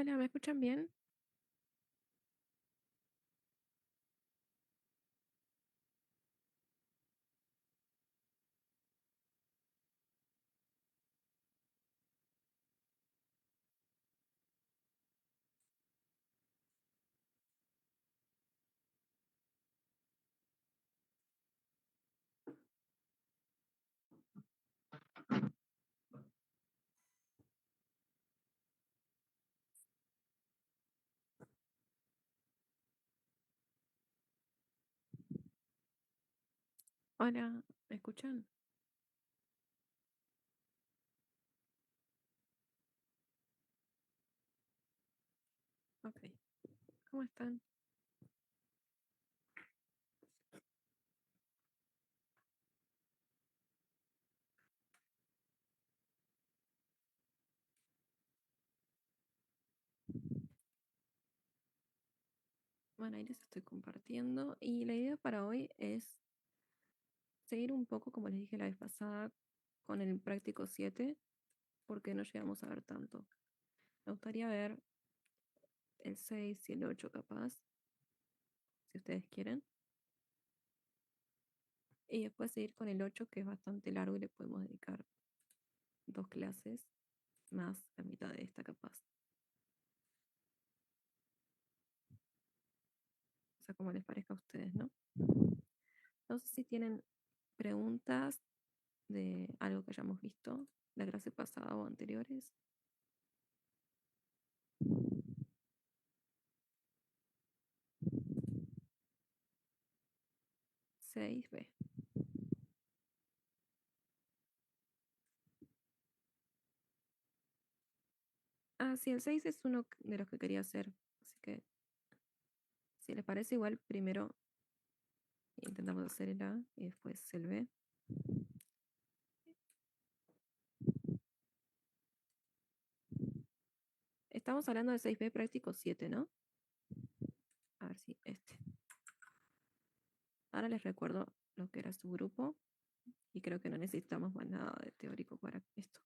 Hola, ¿me escuchan bien? Hola, ¿me escuchan? Ok, ¿cómo están? Bueno, ahí les estoy compartiendo y la idea para hoy es seguir un poco, como les dije la vez pasada, con el práctico 7, porque no llegamos a ver tanto. Me gustaría ver el 6 y el 8 capaz, si ustedes quieren, y después seguir con el 8 que es bastante largo y le podemos dedicar 2 clases más la mitad de esta capaz. O sea, como les parezca a ustedes, ¿no? No sé si tienen preguntas de algo que hayamos visto la clase pasada o anteriores. 6B. Ah, sí, el 6 es uno de los que quería hacer. Así que, si les parece igual, primero intentamos hacer el A y después el B. Estamos hablando de 6B práctico 7, ¿no? A ver si este. Ahora les recuerdo lo que era su grupo y creo que no necesitamos más nada de teórico para esto.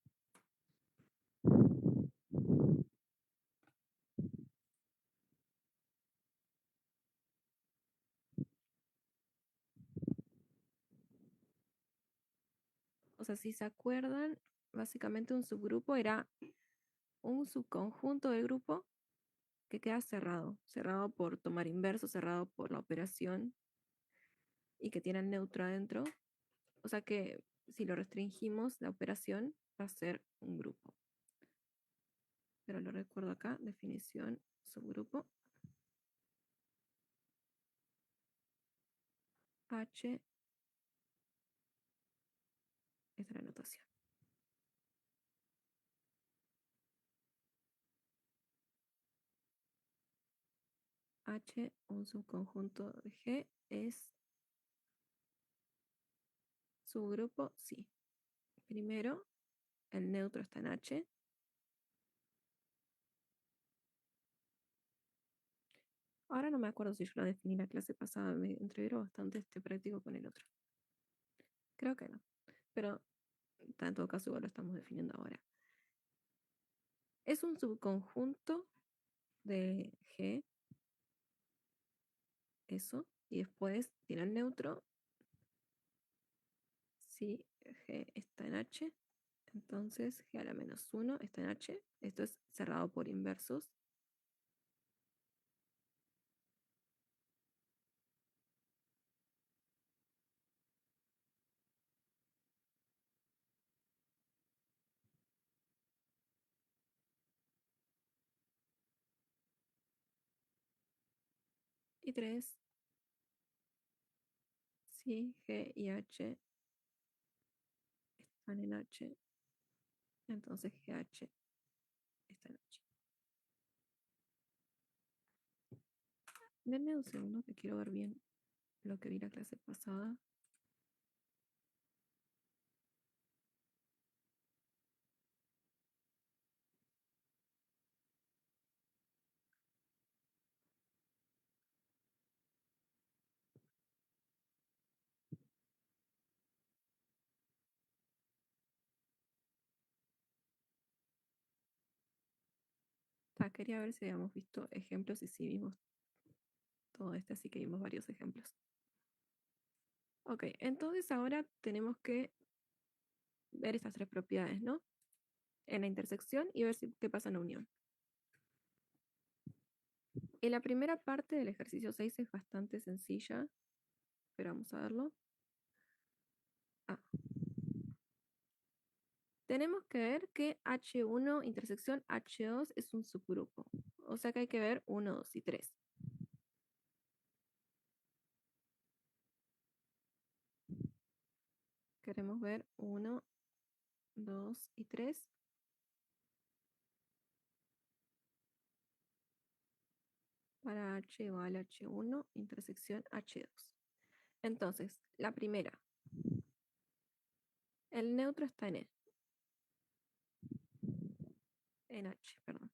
O sea, si se acuerdan, básicamente un subgrupo era un subconjunto del grupo que queda cerrado, cerrado por tomar inverso, cerrado por la operación y que tiene el neutro adentro. O sea que si lo restringimos, la operación va a ser un grupo. Pero lo recuerdo acá, definición, subgrupo. H, esta es la notación. H, un subconjunto de G, es subgrupo, sí. Primero, el neutro está en H. Ahora no me acuerdo si yo lo definí la clase pasada, me entreveró bastante este práctico con el otro. Creo que no. Pero en todo caso igual lo estamos definiendo ahora. Es un subconjunto de G, eso, y después tiene el neutro. Si G está en H, entonces G a la menos 1 está en H. Esto es cerrado por inversos. Y 3, si G y H están en H, entonces GH está en H. Denme un segundo que quiero ver bien lo que vi la clase pasada. Quería ver si habíamos visto ejemplos y si vimos todo esto, así que vimos varios ejemplos. Ok, entonces ahora tenemos que ver estas tres propiedades, ¿no? En la intersección y ver qué pasa en la unión. En la primera parte del ejercicio 6 es bastante sencilla, pero vamos a verlo. Ah. Tenemos que ver que H1 intersección H2 es un subgrupo. O sea que hay que ver 1, 2 y 3. Queremos ver 1, 2 y 3 para H igual a H1 intersección H2. Entonces, la primera. El neutro está en H, perdón.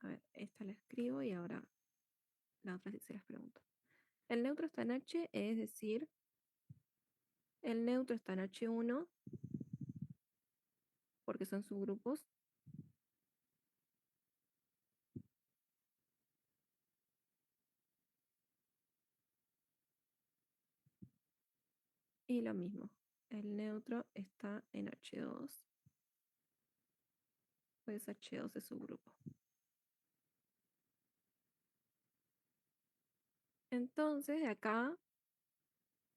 A ver, esta la escribo y ahora la otra sí se las pregunto. El neutro está en H, es decir, el neutro está en H1 porque son subgrupos. Y lo mismo, el neutro está en H2, pues H2 es subgrupo. Entonces, de acá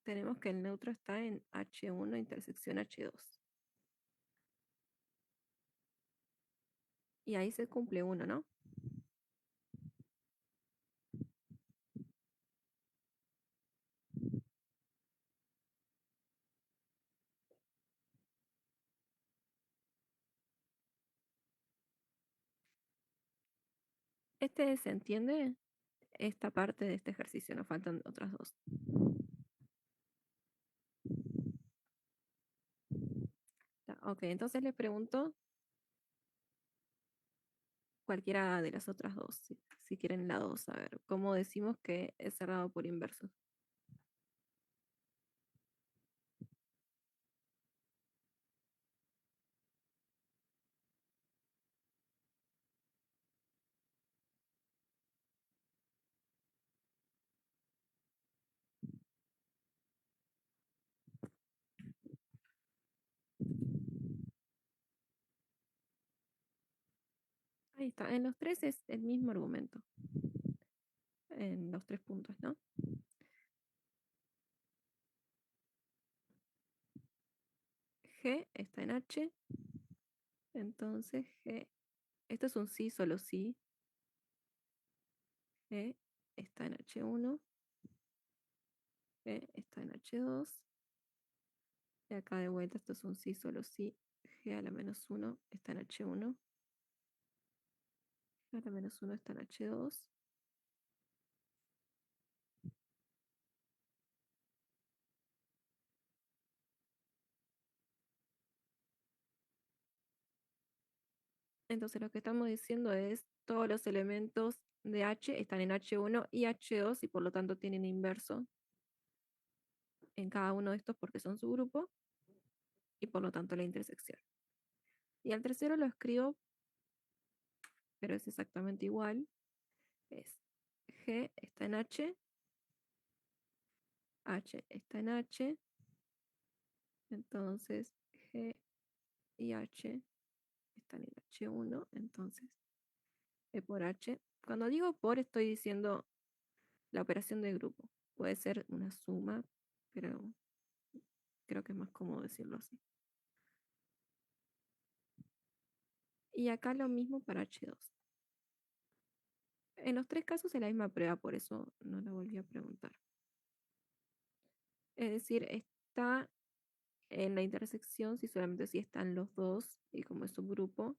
tenemos que el neutro está en H1 intersección H2. Y ahí se cumple uno, ¿no? ¿Se entiende? Esta parte de este ejercicio, nos faltan otras dos. Ok, entonces les pregunto cualquiera de las otras dos, si quieren la dos, a ver, ¿cómo decimos que es cerrado por inverso? Ahí está, en los tres es el mismo argumento, en los tres puntos, ¿no? G está en H, entonces G, esto es un sí, solo sí. G está en H1, G está en H2, y acá de vuelta esto es un sí, solo sí. G a la menos 1 está en H1, G a la menos 1 está en H2. Entonces lo que estamos diciendo es todos los elementos de H están en H1 y H2 y por lo tanto tienen inverso en cada uno de estos porque son su grupo y por lo tanto la intersección. Y al tercero lo escribo, pero es exactamente igual. Es G está en H, H está en H, entonces G y H están en H1, entonces E por H. Cuando digo por estoy diciendo la operación de grupo. Puede ser una suma, pero creo que es más cómodo decirlo así. Y acá lo mismo para H2. En los tres casos es la misma prueba, por eso no la volví a preguntar. Es decir, está en la intersección si solamente si están los dos y como es un grupo,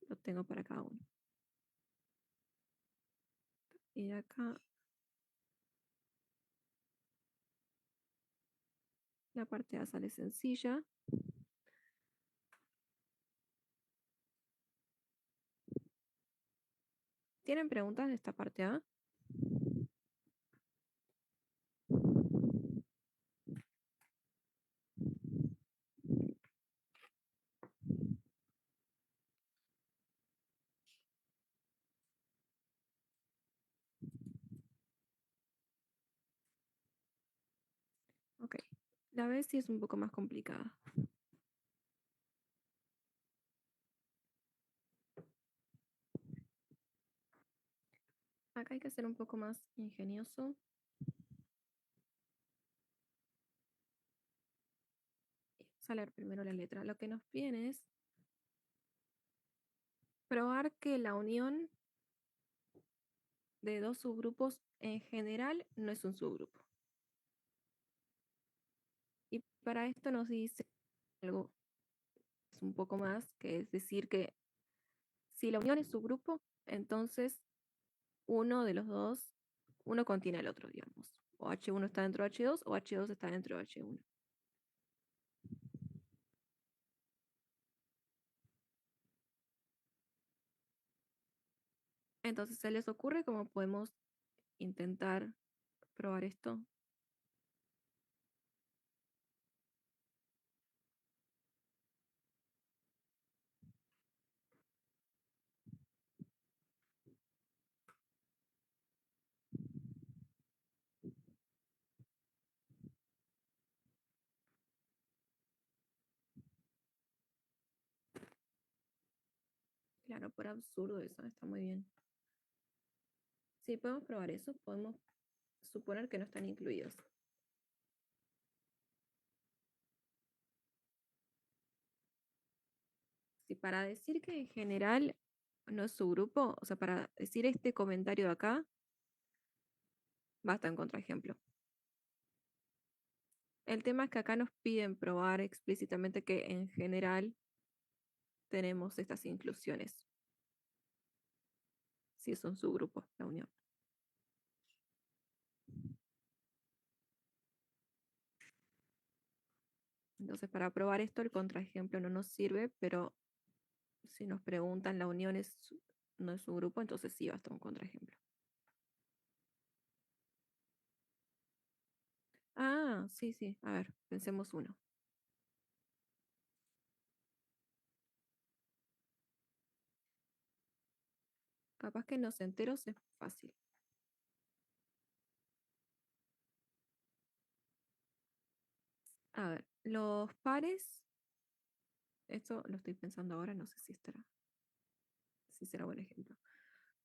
lo tengo para cada uno. Y de acá la parte A sale sencilla. ¿Tienen preguntas de esta parte A? La B sí es un poco más complicada. Acá hay que ser un poco más ingenioso. Vamos a leer primero la letra. Lo que nos piden es probar que la unión de dos subgrupos en general no es un subgrupo. Y para esto nos dice algo un poco más, que es decir que si la unión es subgrupo, entonces uno de los dos, uno contiene al otro, digamos. O H1 está dentro de H2 o H2 está dentro de H1. Entonces, ¿se les ocurre cómo podemos intentar probar esto? Claro, por absurdo eso, está muy bien. Sí, podemos probar eso, podemos suponer que no están incluidos. Si para decir que en general no es su grupo, o sea, para decir este comentario de acá, basta en contraejemplo. El tema es que acá nos piden probar explícitamente que en general tenemos estas inclusiones, si son subgrupos, la unión. Entonces, para probar esto, el contraejemplo no nos sirve, pero si nos preguntan la unión no es un grupo, entonces sí basta un contraejemplo. Ah, sí, sí. A ver, pensemos uno. Capaz que en los enteros es fácil. A ver, los pares, esto lo estoy pensando ahora, no sé si será buen ejemplo.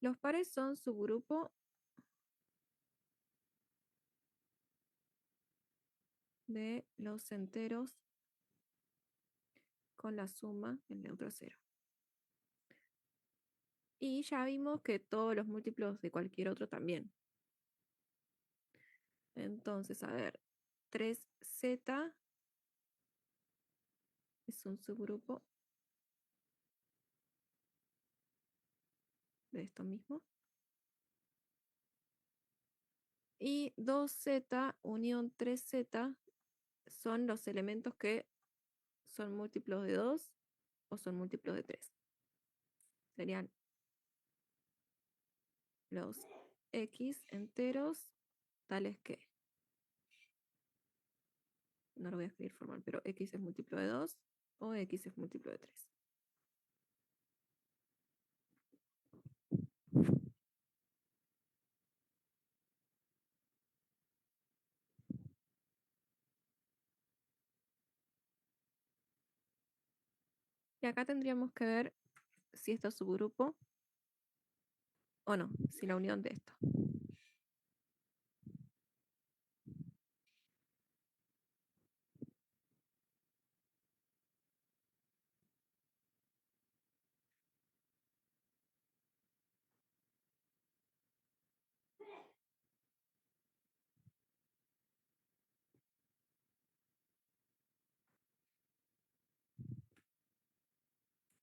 Los pares son subgrupo de los enteros con la suma en neutro cero. Y ya vimos que todos los múltiplos de cualquier otro también. Entonces, a ver, 3z es un subgrupo de esto mismo. Y 2z unión 3z son los elementos que son múltiplos de 2 o son múltiplos de 3. Serían los x enteros tales que, no lo voy a escribir formal, pero x es múltiplo de 2 o x es múltiplo de 3. Y acá tendríamos que ver si esto es subgrupo o no, si la unión de esto.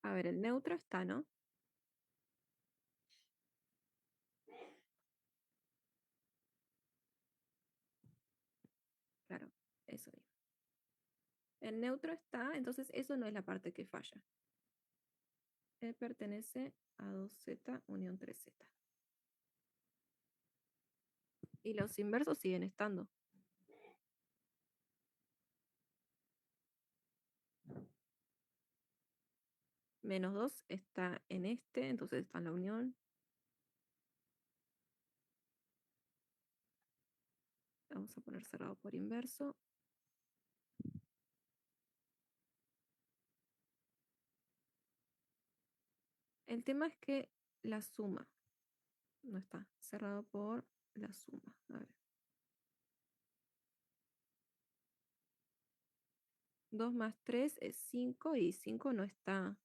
A ver, el neutro está, ¿no? Claro, eso digo. El neutro está, entonces eso no es la parte que falla. Pertenece a 2z unión 3z. Y los inversos siguen estando. Menos 2 está en este, entonces está en la unión. Vamos a poner cerrado por inverso. El tema es que la suma no está cerrado por la suma. A ver. 2 más 3 es 5 y 5 no está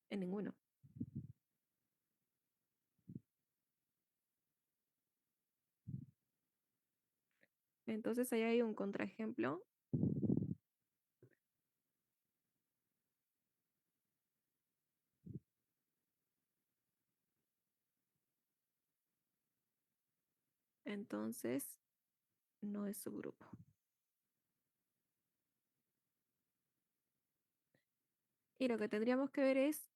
en ninguno. Entonces ahí hay un contraejemplo. Entonces no es subgrupo. Y lo que tendríamos que ver es,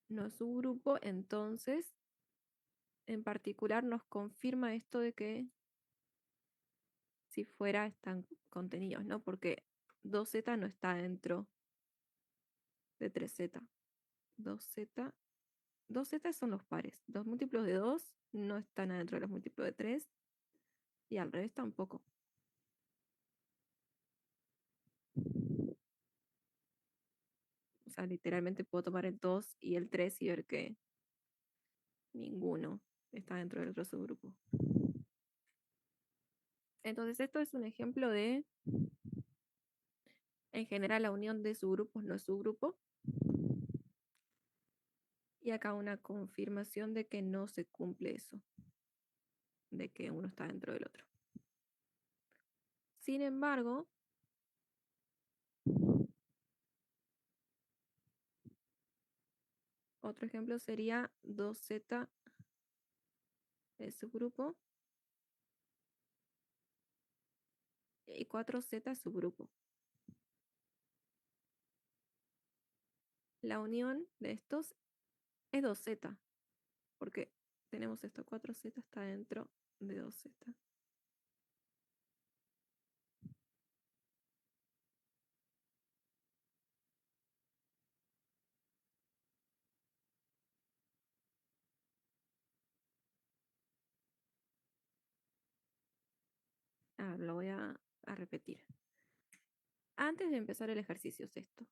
no es subgrupo, entonces en particular nos confirma esto de que si fuera están contenidos, ¿no? Porque 2z no está dentro de 3z. 2z, 2z son los pares. Los múltiplos de 2 no están adentro de los múltiplos de 3 y al revés tampoco. O sea, literalmente puedo tomar el 2 y el 3 y ver que ninguno está dentro del otro subgrupo. Entonces esto es un ejemplo de, en general, la unión de subgrupos no es subgrupo. Y acá una confirmación de que no se cumple eso, de que uno está dentro del otro. Sin embargo, otro ejemplo sería 2z el subgrupo y 4z el subgrupo. La unión de estos es 2z, porque tenemos esto, 4z está dentro de 2z. Lo voy a repetir. Antes de empezar el ejercicio es esto.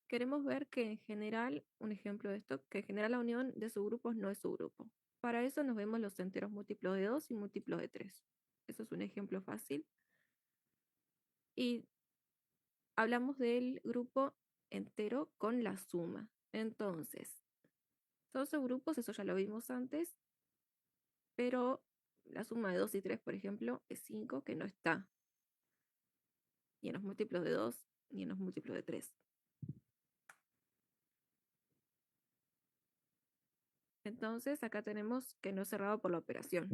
Queremos ver que en general, un ejemplo de esto, que en general la unión de subgrupos no es subgrupo. Para eso nos vemos los enteros múltiplos de 2 y múltiplos de 3. Eso es un ejemplo fácil. Y hablamos del grupo entero con la suma. Entonces, son subgrupos, eso ya lo vimos antes, pero la suma de 2 y 3, por ejemplo, es 5, que no está ni en los múltiplos de 2 ni en los múltiplos de 3. Entonces, acá tenemos que no es cerrado por la operación.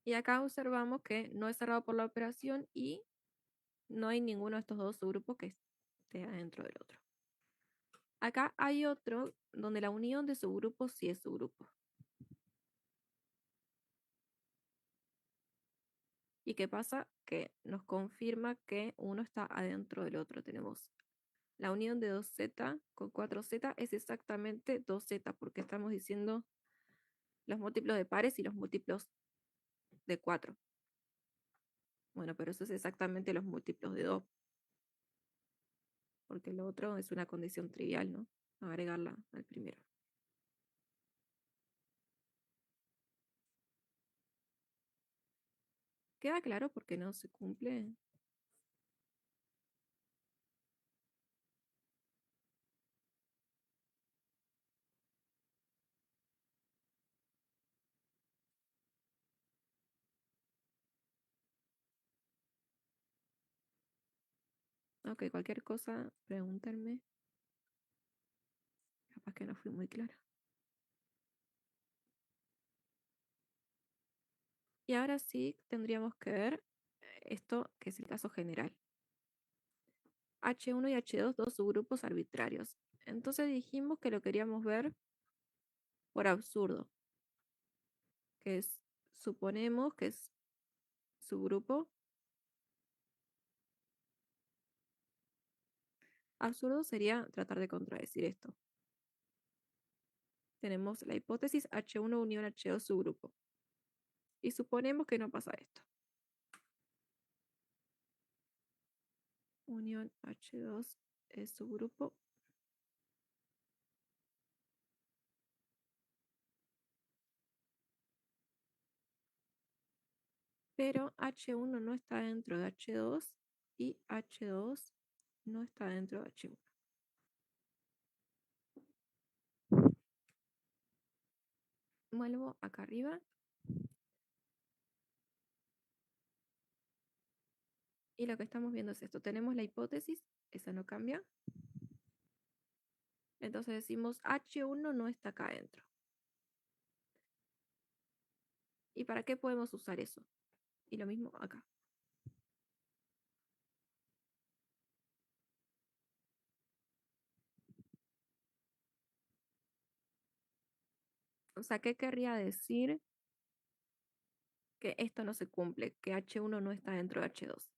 Y acá observamos que no es cerrado por la operación y no hay ninguno de estos dos subgrupos que esté adentro del otro. Acá hay otro donde la unión de subgrupos sí es subgrupo. ¿Y qué pasa? Que nos confirma que uno está adentro del otro. Tenemos la unión de 2z con 4z es exactamente 2z, porque estamos diciendo los múltiplos de pares y los múltiplos de 4. Bueno, pero eso es exactamente los múltiplos de 2, porque lo otro es una condición trivial, ¿no? Agregarla al primero. ¿Queda claro por qué no se cumple? Ok, cualquier cosa, pregúntenme. Capaz que no fui muy clara. Y ahora sí tendríamos que ver esto, que es el caso general. H1 y H2, dos subgrupos arbitrarios. Entonces dijimos que lo queríamos ver por absurdo, que es, suponemos que es subgrupo. Absurdo sería tratar de contradecir esto. Tenemos la hipótesis H1 unión H2 subgrupo. Y suponemos que no pasa esto. Unión H2 es subgrupo. Pero H1 no está dentro de H2 y H2 no está dentro de H1. Vuelvo acá arriba. Y lo que estamos viendo es esto. Tenemos la hipótesis, esa no cambia. Entonces decimos H1 no está acá adentro. ¿Y para qué podemos usar eso? Y lo mismo acá. O sea, ¿qué querría decir que esto no se cumple? Que H1 no está dentro de H2.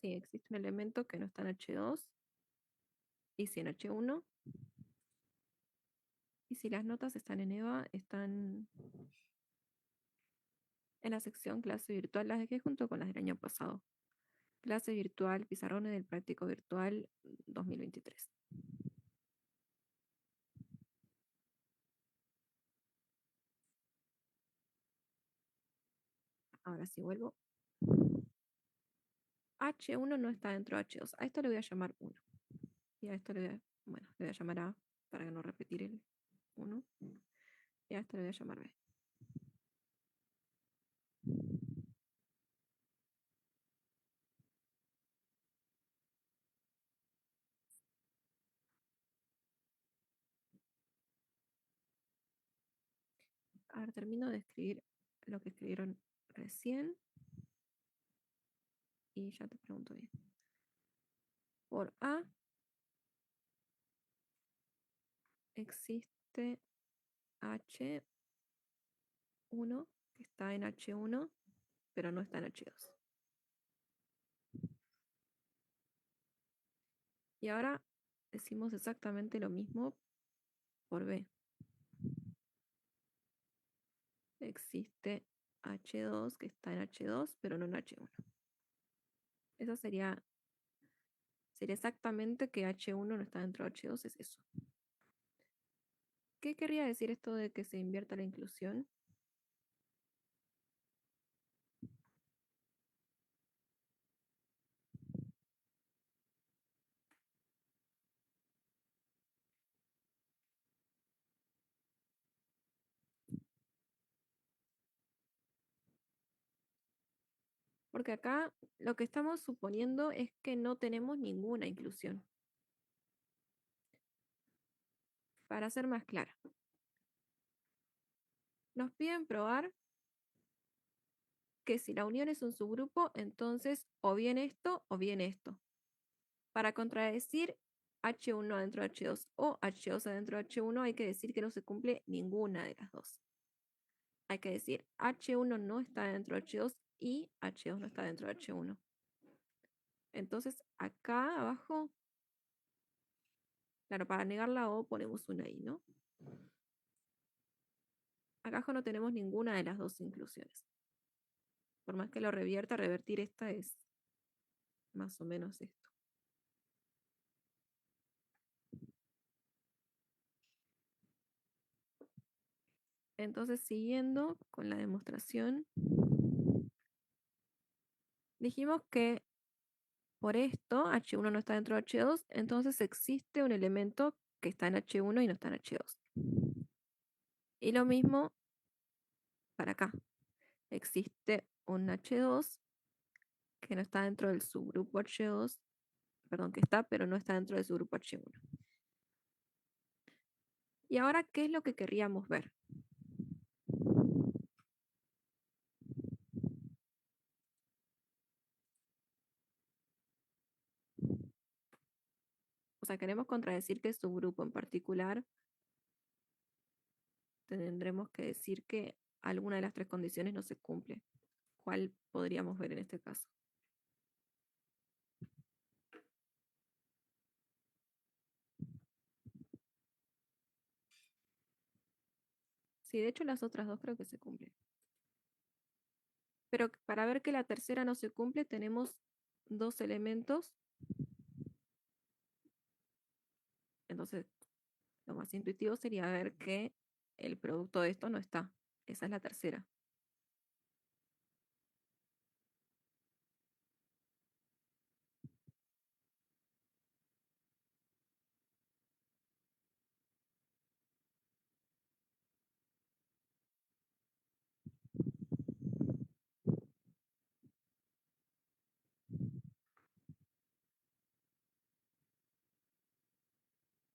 Sí, existe un elemento que no está en H2 y sí en H1. Y si las notas están en EVA, están en la sección clase virtual, las dejé junto con las del año pasado. Clase virtual, pizarrones del práctico virtual 2023. Ahora sí vuelvo. H1 no está dentro de H2. A esto le voy a llamar 1. Y a esto le voy a, bueno, le voy a llamar A para no repetir el 1. Y a esto le voy a llamar B. Ahora termino de escribir lo que escribieron recién. Y ya te pregunto bien. Por A existe H1 que está en H1, pero no está en H2. Y ahora decimos exactamente lo mismo por B. Existe H2 que está en H2, pero no en H1. Eso sería exactamente que H1 no está dentro de H2, es eso. ¿Qué querría decir esto de que se invierta la inclusión? Porque acá lo que estamos suponiendo es que no tenemos ninguna inclusión. Para ser más clara, nos piden probar que si la unión es un subgrupo, entonces o bien esto o bien esto. Para contradecir H1 dentro de H2 o H2 dentro de H1 hay que decir que no se cumple ninguna de las dos. Hay que decir H1 no está dentro de H2 y H2 no está dentro de H1. Entonces acá abajo, claro, para negar la O ponemos una I, ¿no? Acá abajo no tenemos ninguna de las dos inclusiones. Por más que lo revierta, revertir esta es más o menos esto. Entonces, siguiendo con la demostración, dijimos que por esto H1 no está dentro de H2, entonces existe un elemento que está en H1 y no está en H2. Y lo mismo para acá. Existe un H2 que no está dentro del subgrupo H2, perdón, que está, pero no está dentro del subgrupo H1. Y ahora, ¿qué es lo que querríamos ver? sea, queremos contradecir que subgrupo en particular, tendremos que decir que alguna de las tres condiciones no se cumple. ¿Cuál podríamos ver en este caso? Sí, de hecho las otras dos creo que se cumplen. Pero para ver que la tercera no se cumple, tenemos dos elementos. Entonces, lo más intuitivo sería ver que el producto de esto no está. Esa es la tercera.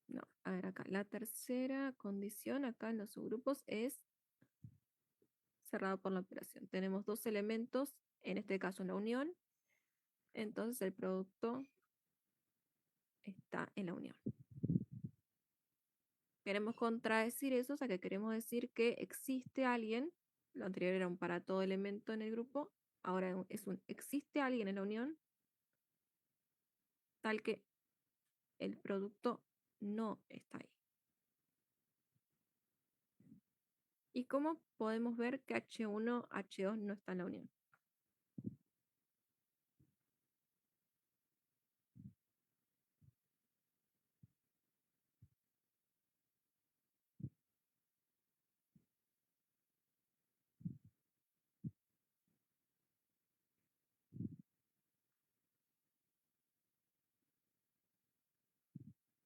No, a ver acá. La tercera condición acá en los subgrupos es cerrado por la operación. Tenemos dos elementos, en este caso en la unión, entonces el producto está en la unión. Queremos contradecir eso, o sea que queremos decir que existe alguien, lo anterior era un para todo elemento en el grupo, ahora es un existe alguien en la unión, tal que el producto no está ahí. ¿Y cómo podemos ver que H1, H2 no está en la unión?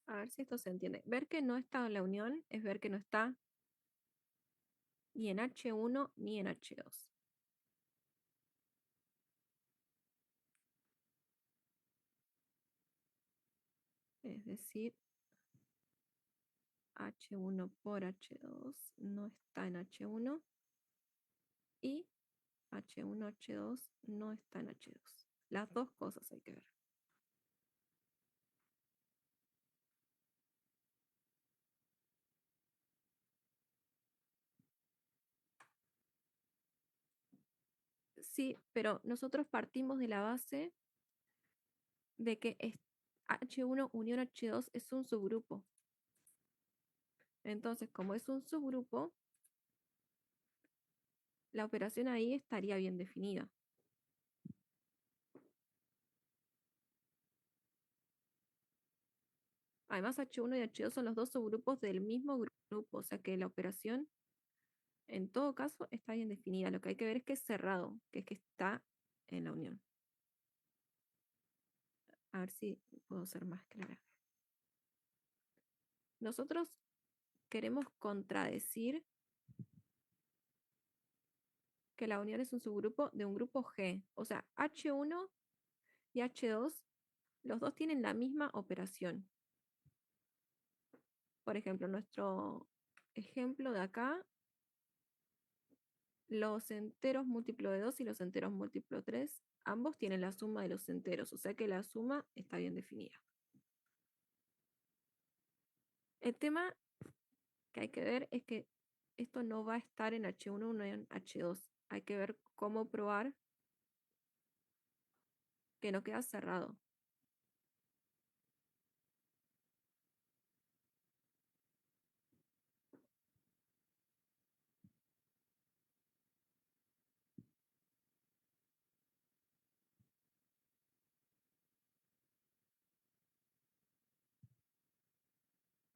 A ver si esto se entiende. Ver que no está en la unión es ver que no está ni en H1 ni en H2. Es decir, H1 por H2 no está en H1 y H1, H2 no está en H2. Las dos cosas hay que ver. Sí, pero nosotros partimos de la base de que H1 unión H2 es un subgrupo. Entonces, como es un subgrupo, la operación ahí estaría bien definida. Además, H1 y H2 son los dos subgrupos del mismo grupo, o sea que la operación, en todo caso, está bien definida. Lo que hay que ver es que es cerrado, que es que está en la unión. A ver si puedo ser más clara. Nosotros queremos contradecir que la unión es un subgrupo de un grupo G. O sea, H1 y H2, los dos tienen la misma operación. Por ejemplo, nuestro ejemplo de acá, los enteros múltiplo de 2 y los enteros múltiplo de 3, ambos tienen la suma de los enteros, o sea que la suma está bien definida. El tema que hay que ver es que esto no va a estar en H1 ni en H2. Hay que ver cómo probar que no queda cerrado.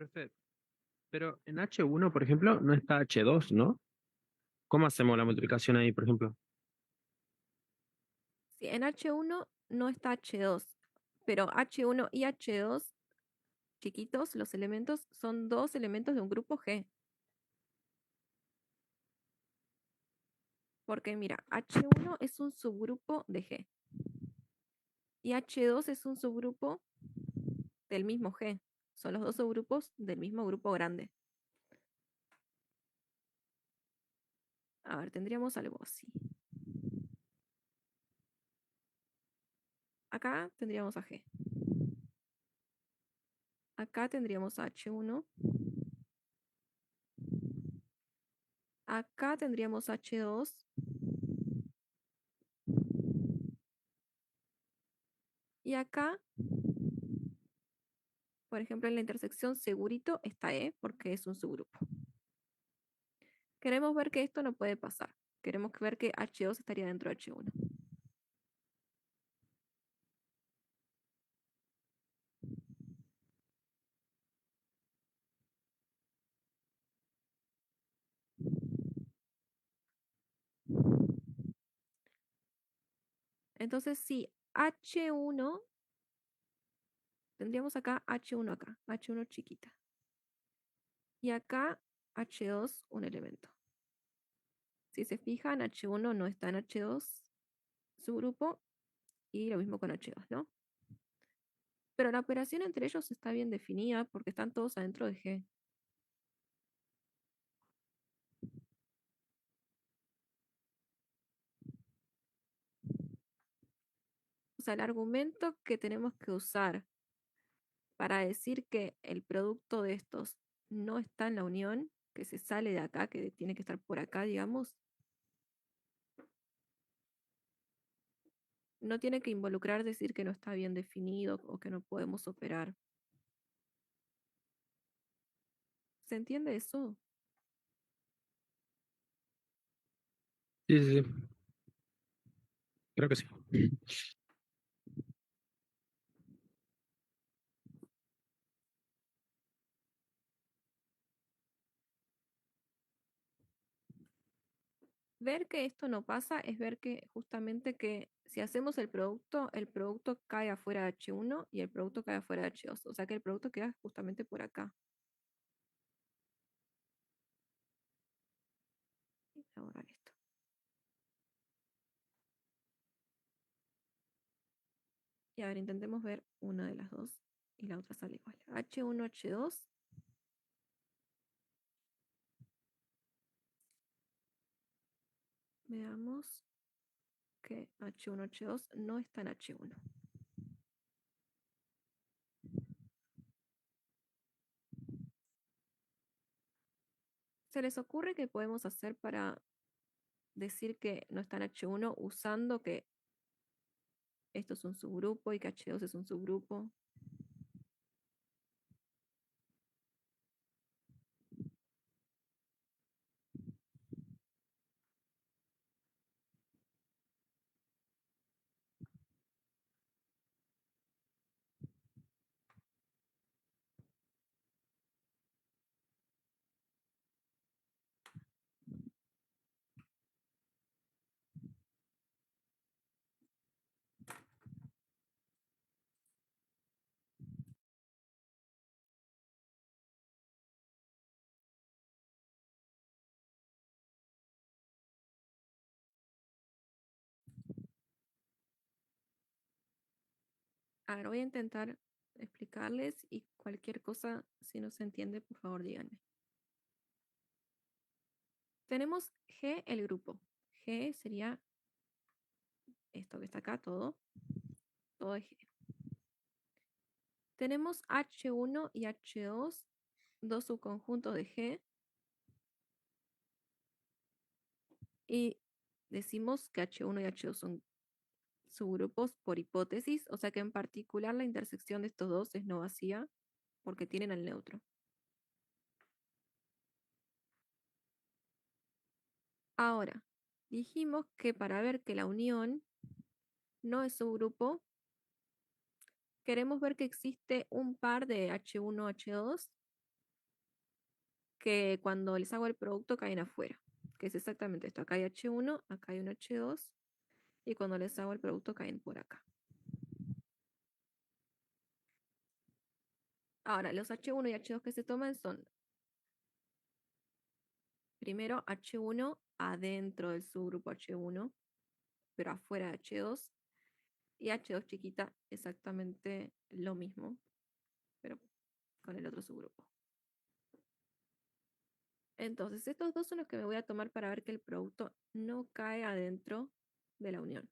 Profe, pero en H1, por ejemplo, no está H2, ¿no? ¿Cómo hacemos la multiplicación ahí, por ejemplo? Sí, en H1 no está H2, pero H1 y H2, chiquitos, los elementos, son dos elementos de un grupo G. Porque mira, H1 es un subgrupo de G y H2 es un subgrupo del mismo G. Son los dos subgrupos del mismo grupo grande. A ver, tendríamos algo así. Acá tendríamos a G. Acá tendríamos H1. Acá tendríamos H2. Y acá, por ejemplo, en la intersección segurito está E porque es un subgrupo. Queremos ver que esto no puede pasar. Queremos ver que H2 estaría dentro de H1. Entonces, si H1, tendríamos acá H1 acá, H1 chiquita. Y acá H2 un elemento. Si se fijan, H1 no está en H2 subgrupo y lo mismo con H2, ¿no? Pero la operación entre ellos está bien definida porque están todos adentro de G. O sea, el argumento que tenemos que usar para decir que el producto de estos no está en la unión, que se sale de acá, que tiene que estar por acá, digamos, no tiene que involucrar decir que no está bien definido o que no podemos operar. ¿Se entiende eso? Sí, sí, sí. Creo que sí. Ver que esto no pasa es ver que justamente que si hacemos el producto cae afuera de H1 y el producto cae afuera de H2. O sea que el producto queda justamente por acá. Voy a borrar esto. Y a ver, intentemos ver una de las dos y la otra sale igual. H1, H2. Veamos que H1, H2 no está en H1. ¿Se les ocurre qué podemos hacer para decir que no está en H1 usando que esto es un subgrupo y que H2 es un subgrupo? A ver, voy a intentar explicarles y cualquier cosa, si no se entiende, por favor díganme. Tenemos G, el grupo. G sería esto que está acá, todo es G. Tenemos H1 y H2, dos subconjuntos de G, y decimos que H1 y H2 son subgrupos por hipótesis, o sea que en particular la intersección de estos dos es no vacía porque tienen al neutro. Ahora, dijimos que para ver que la unión no es subgrupo, queremos ver que existe un par de H1, H2 que cuando les hago el producto caen afuera, que es exactamente esto. Acá hay H1, acá hay un H2 y cuando les hago el producto caen por acá. Ahora, los H1 y H2 que se toman son primero H1 adentro del subgrupo H1, pero afuera de H2, y H2 chiquita exactamente lo mismo, pero con el otro subgrupo. Entonces, estos dos son los que me voy a tomar para ver que el producto no cae adentro de la unión,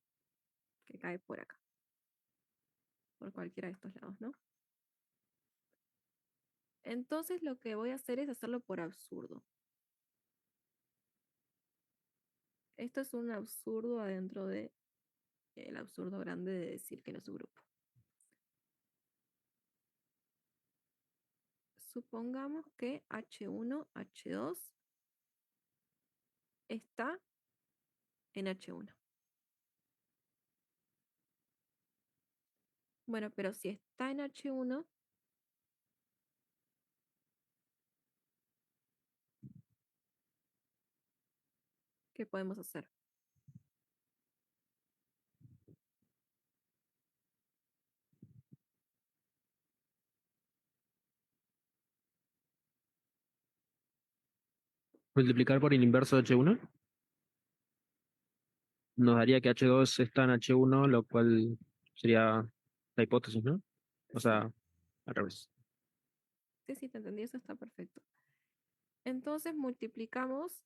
que cae por acá, por cualquiera de estos lados, ¿no? Entonces lo que voy a hacer es hacerlo por absurdo. Esto es un absurdo adentro de el absurdo grande de decir que no es un grupo. Supongamos que H1, H2 está en H1. Bueno, pero si está en H1, ¿qué podemos hacer? Multiplicar por el inverso de H1 nos daría que H2 está en H1, lo cual sería la hipótesis, ¿no? O Sí, sea, al revés. sí, te entendí, eso está perfecto. Entonces multiplicamos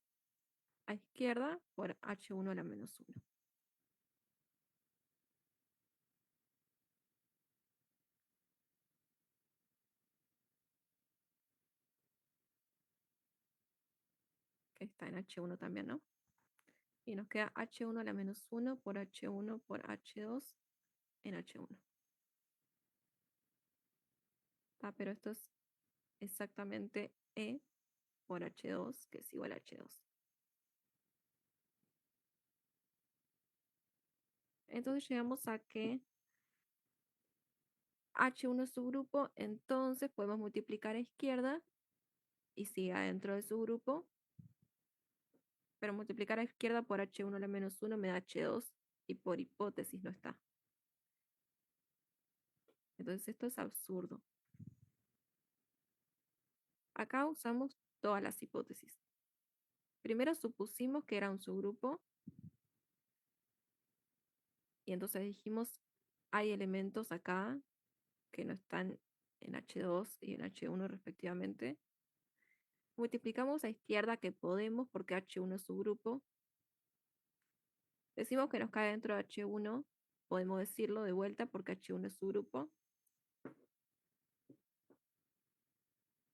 a izquierda por H1 a la menos 1. Que está en H1 también, ¿no? Y nos queda H1 a la menos 1 por H1 por H2 en H1. Pero esto es exactamente E por H2, que es igual a H2. Entonces llegamos a que H1 es su grupo, entonces podemos multiplicar a izquierda y sigue adentro de su grupo, pero multiplicar a izquierda por H1 a la menos 1 me da H2 y por hipótesis no está. Entonces esto es absurdo. Acá usamos todas las hipótesis. Primero supusimos que era un subgrupo y entonces dijimos, hay elementos acá que no están en H2 y en H1 respectivamente. Multiplicamos a izquierda que podemos porque H1 es su grupo. Decimos que nos cae dentro de H1, podemos decirlo de vuelta porque H1 es su grupo.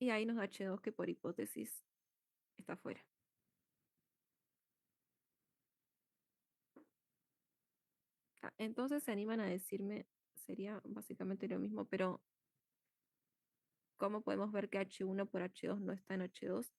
Y ahí nos da H2 que por hipótesis está fuera. Entonces se animan a decirme, sería básicamente lo mismo, pero ¿cómo podemos ver que H1 por H2 no está en H2?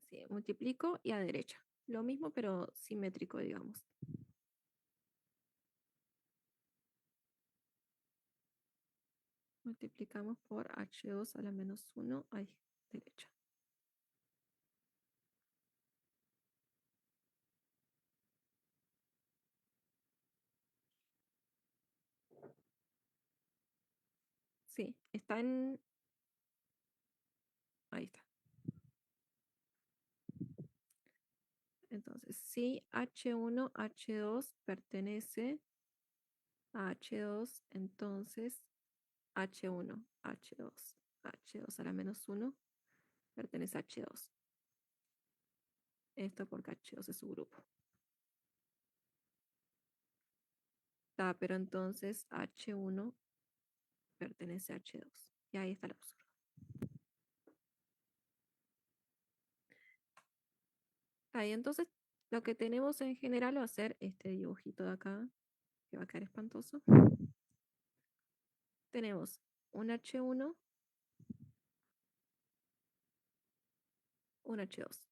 Sí, multiplico y a derecha. Lo mismo, pero simétrico, digamos. Multiplicamos por H2 a la menos 1 a derecha. Sí, está en... Ahí está. Entonces, si H1, H2 pertenece a H2, entonces H1, H2, H2 a la menos 1 pertenece a H2. Esto porque H2 es su grupo. Pero entonces H1 pertenece a H2. Y ahí está el absurdo. Ahí entonces lo que tenemos en general va a ser este dibujito de acá, que va a quedar espantoso. Tenemos un H1, un H2.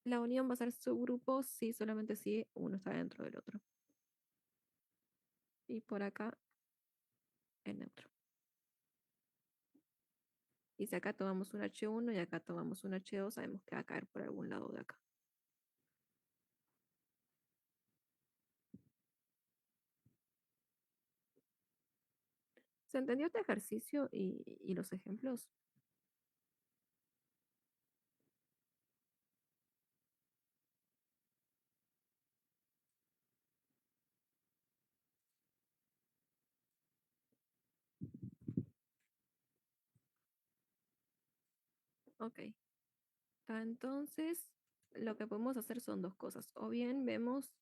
La unión va a ser subgrupo si solamente si uno está dentro del otro. Y por acá el neutro. Y si acá tomamos un H1 y acá tomamos un H2, sabemos que va a caer por algún lado de acá. ¿Se entendió este ejercicio y los ejemplos? Ok. Entonces, lo que podemos hacer son dos cosas. O bien vemos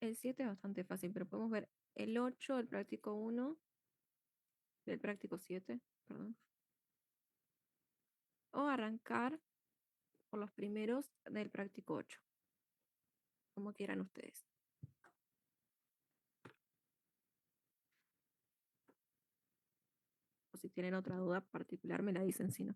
el 7 es bastante fácil, pero podemos ver el 8 del práctico uno del práctico 7 perdón. O arrancar por los primeros del práctico 8 como quieran ustedes. O si tienen otra duda particular, me la dicen si no.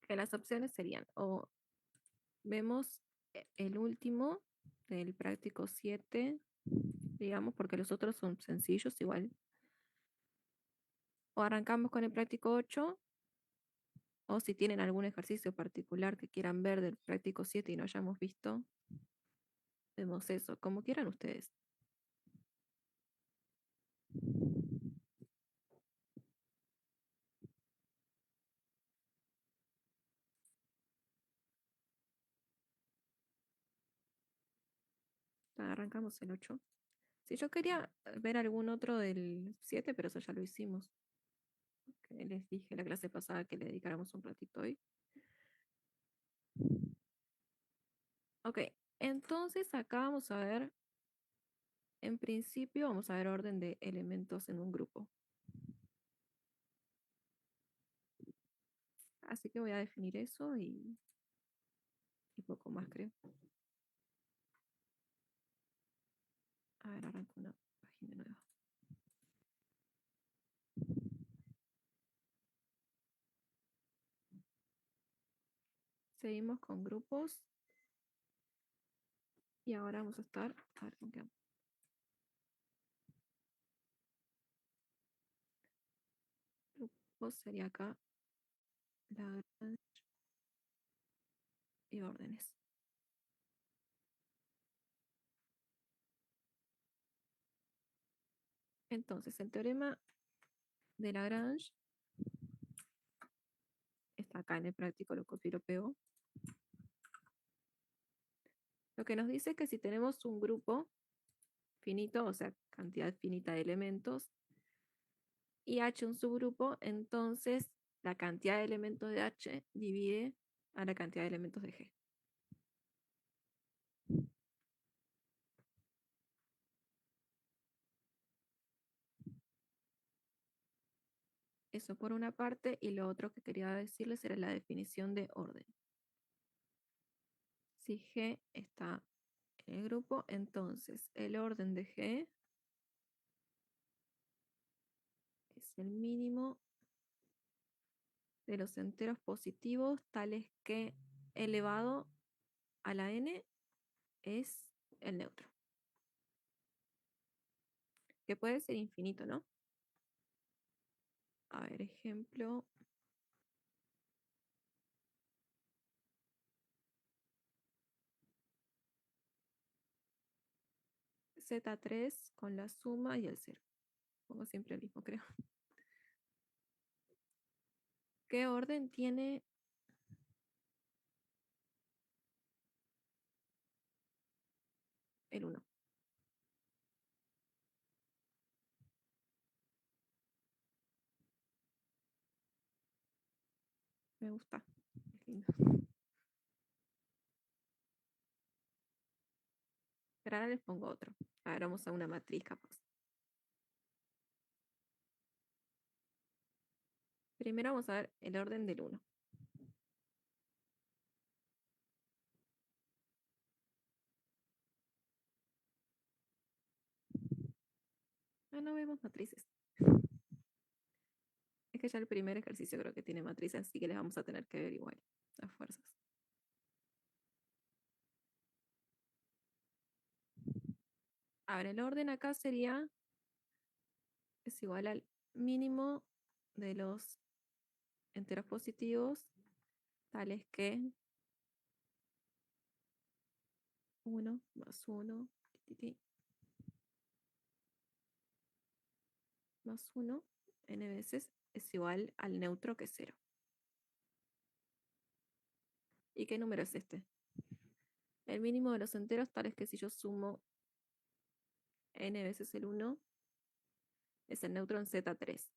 Que las opciones serían o vemos el último del práctico 7 digamos, porque los otros son sencillos igual. O arrancamos con el práctico 8 o si tienen algún ejercicio particular que quieran ver del práctico 7 y no hayamos visto, vemos eso, como quieran ustedes. Arrancamos el 8. Si yo quería ver algún otro del 7, pero eso ya lo hicimos. Que les dije la clase pasada que le dedicáramos un ratito hoy. Ok, entonces acá vamos a ver, en principio vamos a ver orden de elementos en un grupo. Así que voy a definir eso y poco más creo. A ver, arranco una página nueva. Seguimos con grupos. Y ahora vamos a estar, a ver con qué. Grupos sería acá Lagrange y órdenes. Entonces, el teorema de Lagrange está acá en el práctico, lo copio y lo pego. Lo que nos dice es que si tenemos un grupo finito, o sea, cantidad finita de elementos, y H un subgrupo, entonces la cantidad de elementos de H divide a la cantidad de elementos de G. Eso por una parte, y lo otro que quería decirles era la definición de orden. Si G está en el grupo, entonces el orden de G es el mínimo de los enteros positivos tales que elevado a la n es el neutro. Que puede ser infinito, ¿no? A ver, ejemplo. Z3 con la suma y el 0. Pongo siempre el mismo, creo. ¿Qué orden tiene el 1? Me gusta. Es lindo. Pero ahora les pongo otro. A ver, vamos a una matriz capaz. Primero vamos a ver el orden del 1. Ah, no vemos matrices. Es que ya el primer ejercicio creo que tiene matrices, así que les vamos a tener que ver igual, las fuerzas. A ver, el orden acá es igual al mínimo de los enteros positivos, tales que 1 más 1 más 1 n veces es igual al neutro que es 0. ¿Y qué número es este? El mínimo de los enteros, tales que si yo sumo n veces el 1, es el neutro en Z3.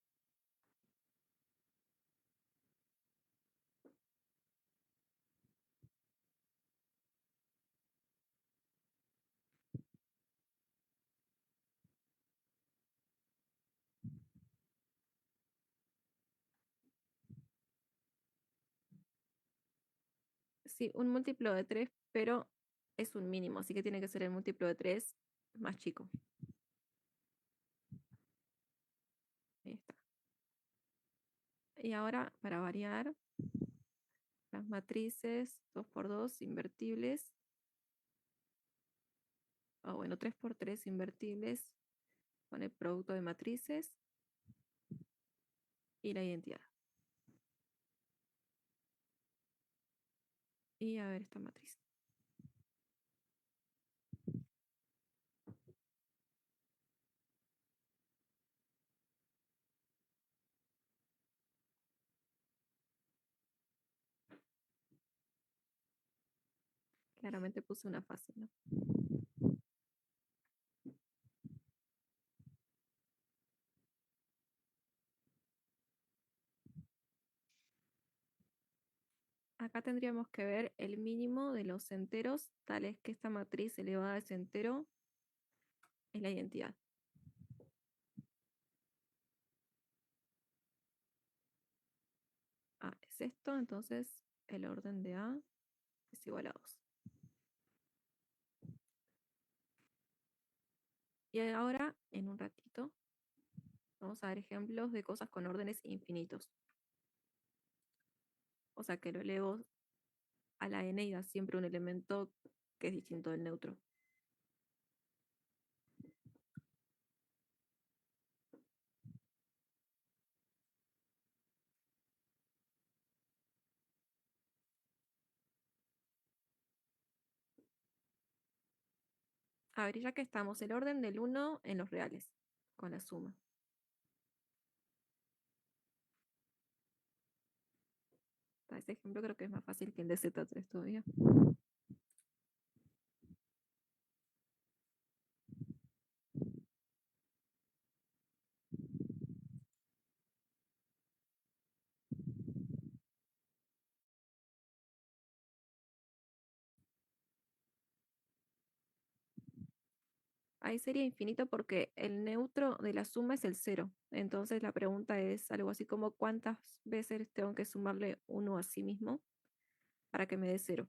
Sí, un múltiplo de 3, pero es un mínimo, así que tiene que ser el múltiplo de 3 más chico. Ahí está. Y ahora, para variar, las matrices 2 por 2 invertibles, o bueno, 3 por 3 invertibles, con el producto de matrices y la identidad. Y a ver esta matriz. Claramente puse una fácil, ¿no? Acá tendríamos que ver el mínimo de los enteros, tales que esta matriz elevada a ese entero es la identidad. A es esto, entonces el orden de A es igual a 2. Y ahora, en un ratito, vamos a ver ejemplos de cosas con órdenes infinitos. O sea que lo elevo a la n y da siempre un elemento que es distinto del neutro. A ver, ya que estamos, el orden del 1 en los reales, con la suma. Este ejemplo creo que es más fácil que el de Z3 todavía. Ahí sería infinito porque el neutro de la suma es el 0. Entonces la pregunta es algo así como ¿cuántas veces tengo que sumarle 1 a sí mismo para que me dé 0?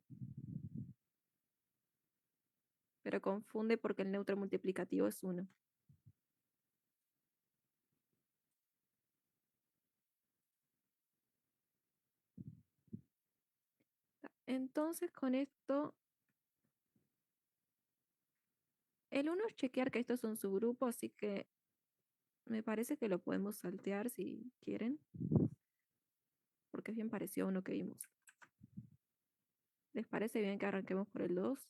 Pero confunde porque el neutro multiplicativo es 1. Entonces con esto, el 1 es chequear que esto es un subgrupo, así que me parece que lo podemos saltear si quieren, porque es bien parecido a uno que vimos. ¿Les parece bien que arranquemos por el 2?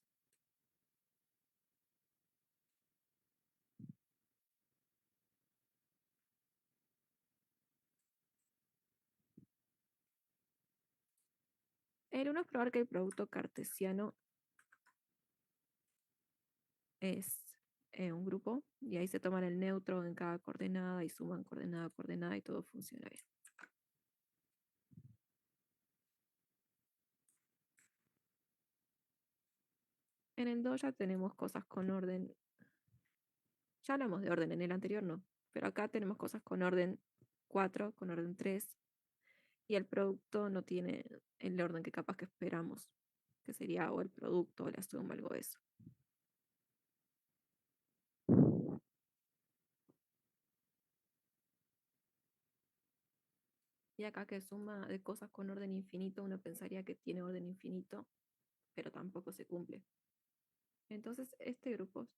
El 1 es probar que el producto cartesiano es un grupo y ahí se toman el neutro en cada coordenada y suman coordenada a coordenada y todo funciona bien. En el 2 ya tenemos cosas con orden. Ya hablamos de orden, en el anterior no, pero acá tenemos cosas con orden 4, con orden 3 y el producto no tiene el orden que capaz que esperamos, que sería o el producto o la suma, algo de eso. Y acá que suma de cosas con orden infinito, uno pensaría que tiene orden infinito, pero tampoco se cumple. Entonces, este grupo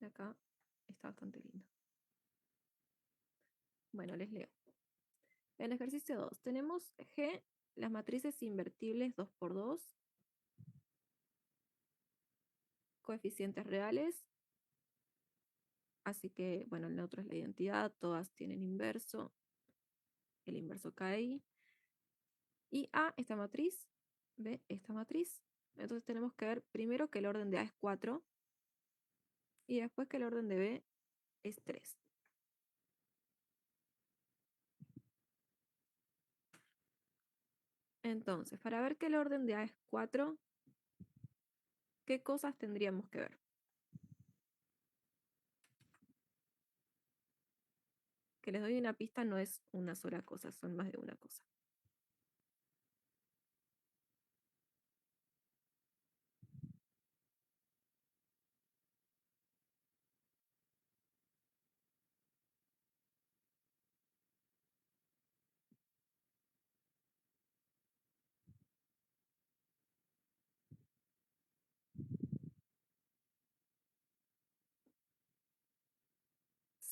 De acá está bastante lindo. Bueno, les leo. En ejercicio 2 tenemos G, las matrices invertibles 2 por 2, coeficientes reales. Así que, bueno, el neutro es la identidad, todas tienen inverso. El inverso cae ahí. Y A, esta matriz, B, esta matriz. Entonces tenemos que ver primero que el orden de A es 4 y después que el orden de B es 3. Entonces, para ver que el orden de A es 4, ¿qué cosas tendríamos que ver? Que les doy una pista, no es una sola cosa, son más de una cosa.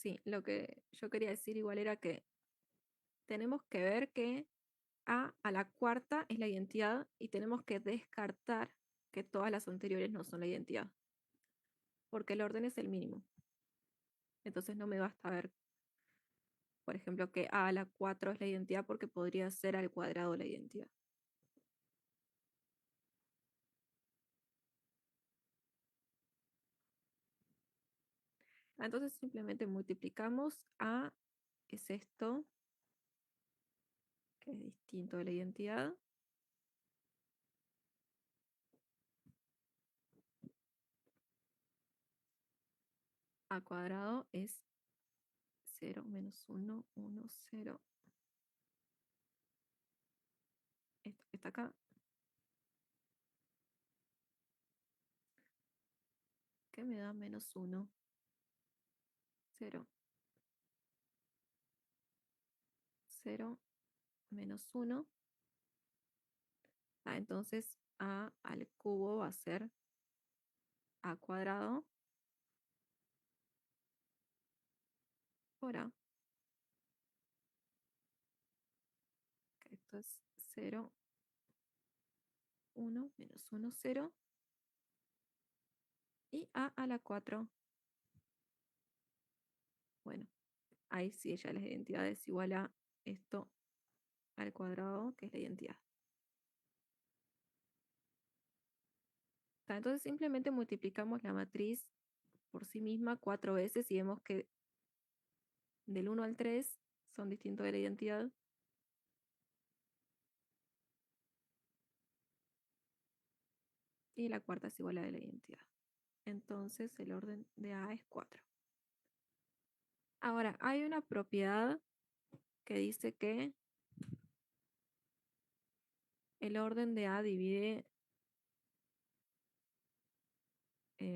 Sí, lo que yo quería decir igual era que tenemos que ver que A la cuarta es la identidad y tenemos que descartar que todas las anteriores no son la identidad, porque el orden es el mínimo. Entonces no me basta ver, por ejemplo, que A a la 4 es la identidad porque podría ser al cuadrado la identidad. Entonces simplemente multiplicamos A, es esto, que es distinto de la identidad. A cuadrado es 0 menos 1, 1, 0. Esto que está acá, que me da menos 1, 0, 0, menos 1. Entonces A al cubo va a ser A cuadrado por A, que esto es 0, 1, menos 1, 0. Y A a la 4. Bueno, ahí sí ya las identidades igual a esto al cuadrado, que es la identidad. Entonces simplemente multiplicamos la matriz por sí misma 4 veces y vemos que del 1 al 3 son distintos de la identidad. Y la cuarta es igual a la de la identidad. Entonces el orden de A es 4. Ahora, hay una propiedad que dice que el orden de A divide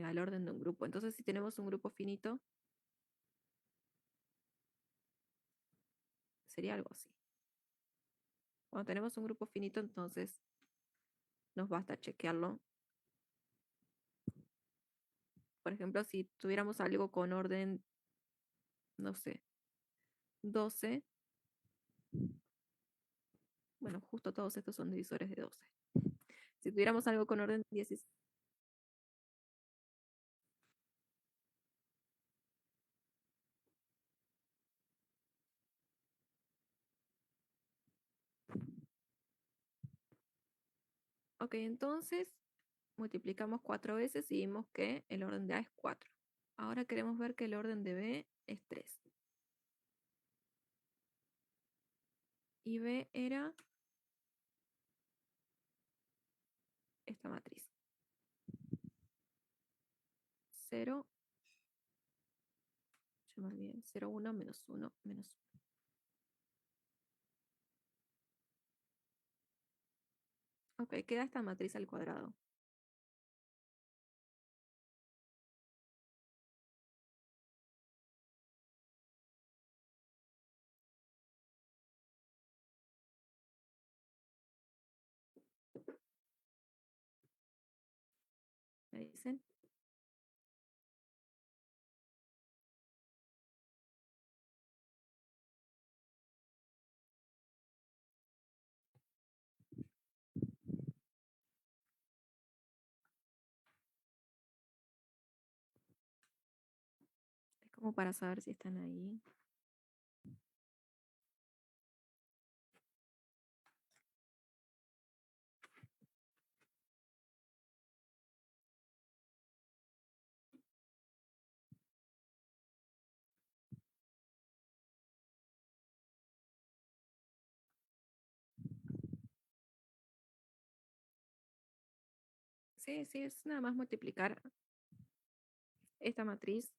al orden de un grupo. Entonces, si tenemos un grupo finito, sería algo así. Cuando tenemos un grupo finito, entonces nos basta chequearlo. Por ejemplo, si tuviéramos algo con orden, no sé, 12, bueno, justo todos estos son divisores de 12. Si tuviéramos algo con orden 16, ok, entonces multiplicamos 4 veces y vimos que el orden de A es 4. Ahora queremos ver que el orden de B es 3. Y B era esta matriz. 0, yo me olvidé, 0, 1, menos 1, menos 1. Ok, queda esta matriz al cuadrado. ¿Me dicen? como para saber si están ahí. Sí, sí, es nada más multiplicar esta matriz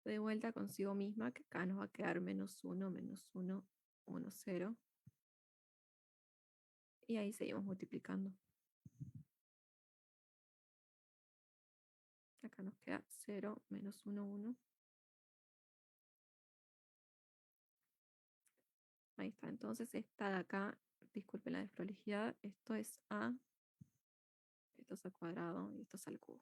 de vuelta consigo misma, que acá nos va a quedar -1, -1, 1, 0. Y ahí seguimos multiplicando. Acá nos queda 0, -1, 1. Ahí está. Entonces esta de acá, disculpen la desprolijidad, esto es A, esto es al cuadrado y esto es al cubo.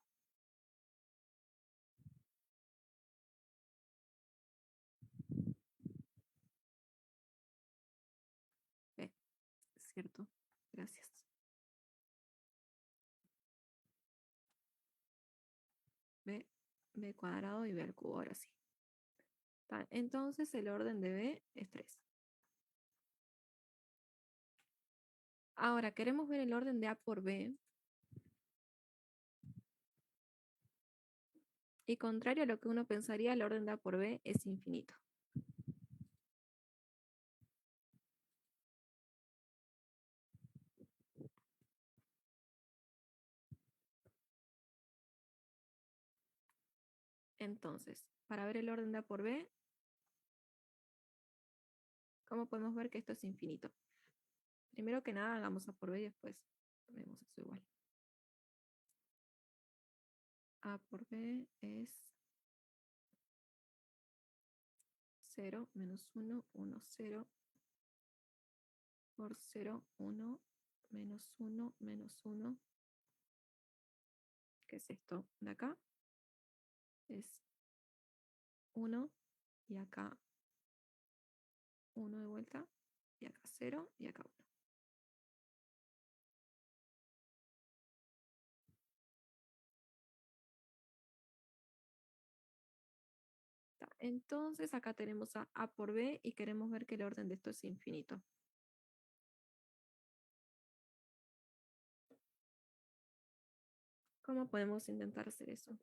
B, ¿cierto? Gracias. B, B cuadrado y B al cubo, ahora sí. Está. Entonces el orden de B es 3. Ahora queremos ver el orden de A por B. Y contrario a lo que uno pensaría, el orden de A por B es infinito. Entonces, para ver el orden de A por B, ¿cómo podemos ver que esto es infinito? Primero que nada, hagamos A por B y después vemos eso igual. A por B es 0, -1, 1, 0, por 0, 1, -1, -1. ¿Qué es esto de acá? Es 1 y acá 1 de vuelta y acá 0 y acá 1. Entonces acá tenemos A por B y queremos ver que el orden de esto es infinito. ¿Cómo podemos intentar hacer eso?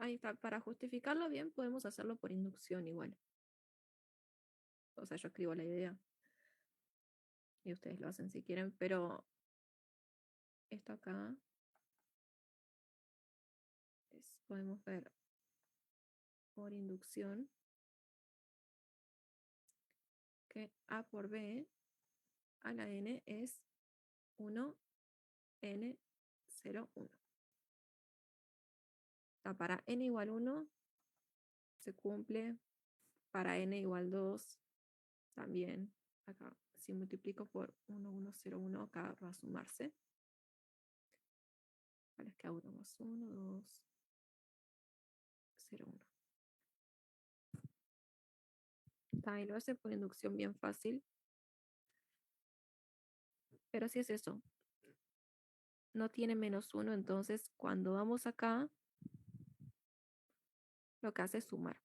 Ahí está. Para justificarlo bien, podemos hacerlo por inducción igual. O sea, yo escribo la idea y ustedes lo hacen si quieren, pero esto acá podemos ver por inducción que A por B a la n es 1, n, 0, 1. Para n igual 1 se cumple, para n igual 2 también. Acá, si multiplico por 1, 1, 0, 1, acá va a sumarse. Vale, es que 1 más 1, 2, 0, 1. Está, y lo hace por inducción bien fácil. Pero si es eso, no tiene -1, entonces cuando vamos acá, lo que hace es sumar.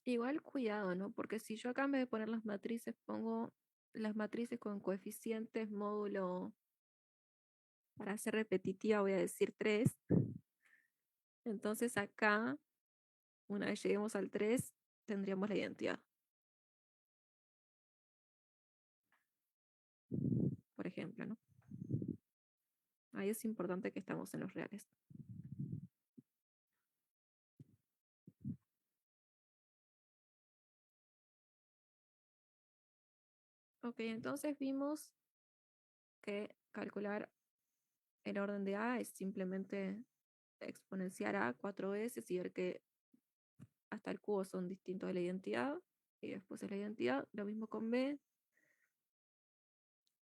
Igual cuidado, ¿no? Porque si yo acá en vez de poner las matrices, pongo las matrices con coeficientes módulo, para ser repetitiva voy a decir 3. Entonces acá, una vez lleguemos al 3, tendríamos la identidad. Por ejemplo, ¿no? Ahí es importante que estamos en los reales. Ok, entonces vimos que calcular el orden de A es simplemente exponenciar A 4 veces y ver que hasta el cubo son distintos de la identidad. Y después es la identidad, lo mismo con B.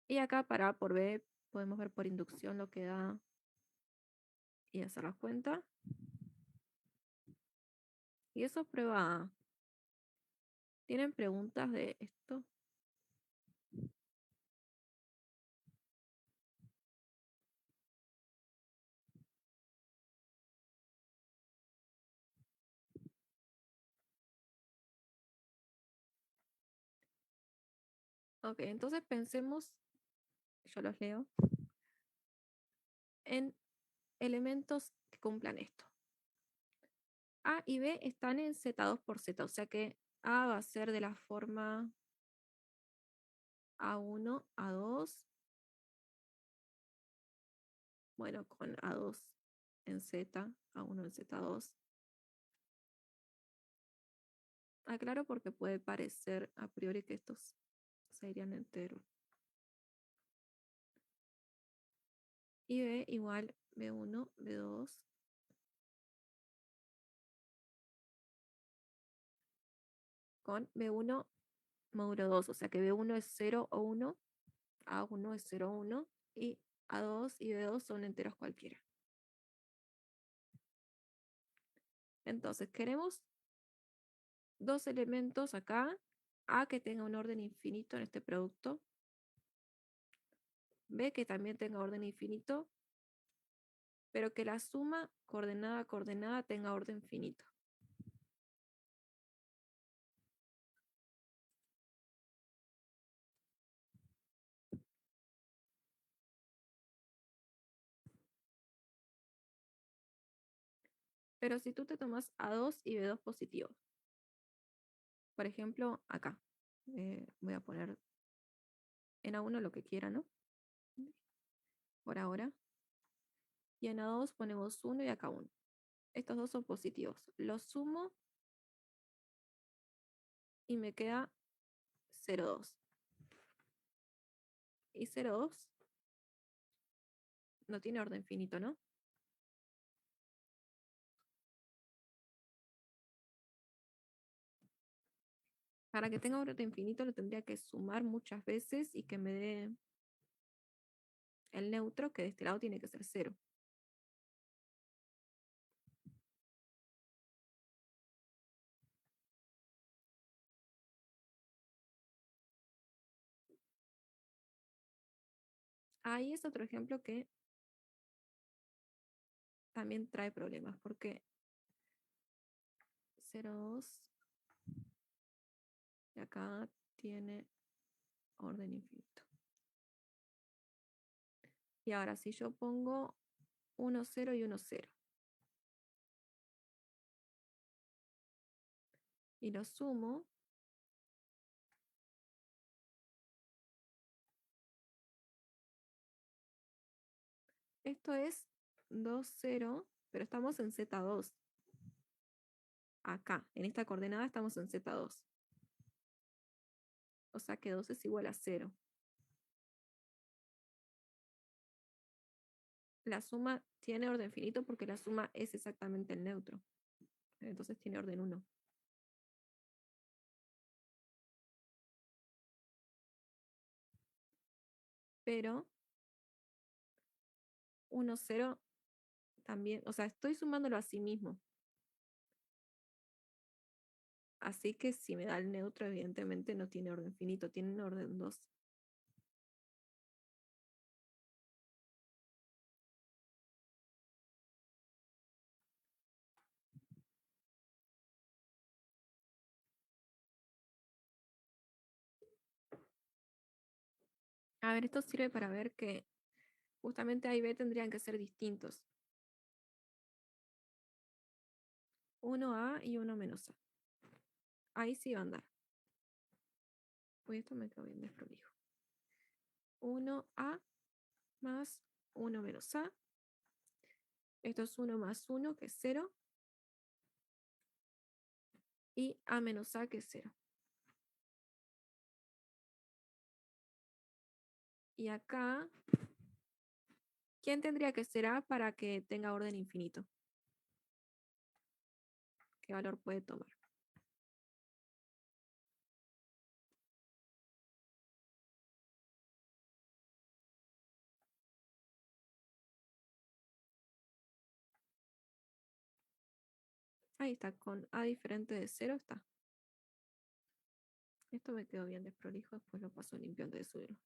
Y acá para A por B podemos ver por inducción lo que da y hacer la cuenta. Y eso es prueba A. ¿Tienen preguntas de esto? Ok, entonces pensemos, yo los leo, en elementos que cumplan esto. A y B están en Z2 por Z, o sea que A va a ser de la forma A1, A2, bueno, con A2 en Z, A1 en Z2. Aclaro porque puede parecer a priori que estos serían enteros. Y B igual B1, B2, con B1 módulo 2, o sea que B1 es 0 o 1, A1 es 0 o 1, y A2 y B2 son enteros cualquiera. Entonces queremos dos elementos acá, A que tenga un orden infinito en este producto, B que también tenga orden infinito, pero que la suma coordenada a coordenada tenga orden finito. Pero si tú te tomas A2 y B2 positivos, por ejemplo, acá, voy a poner en A1 lo que quiera, ¿no? Por ahora. Y en A2 ponemos 1 y acá 1. Estos dos son positivos. Los sumo y me queda 0,2. Y 0,2 no tiene orden finito, ¿no? Para que tenga orden infinito lo tendría que sumar muchas veces y que me dé el neutro, que de este lado tiene que ser 0. Ahí es otro ejemplo que también trae problemas, porque 0,2 y acá tiene orden infinito. Y ahora si yo pongo 1, 0 y 1, 0 y lo sumo, esto es 2, 0, pero estamos en Z2. Acá, en esta coordenada estamos en Z2. O sea que 2 es igual a 0. La suma tiene orden finito porque la suma es exactamente el neutro. Entonces tiene orden 1. Pero 1, 0 también, o sea, estoy sumándolo a sí mismo. Así que si me da el neutro, evidentemente no tiene orden finito, tiene orden 2. A ver, esto sirve para ver que justamente A y B tendrían que ser distintos. 1A y 1 menos A. Ahí sí va a andar. Uy, esto me quedó bien desprolijo. 1A más 1 menos A. Esto es 1 más 1, que es 0. Y A menos A, que es 0. Y acá, ¿quién tendría que ser A para que tenga orden infinito? ¿Qué valor puede tomar? Ahí está, con A diferente de 0 está. Esto me quedó bien desprolijo, después lo paso limpio antes de subirlo.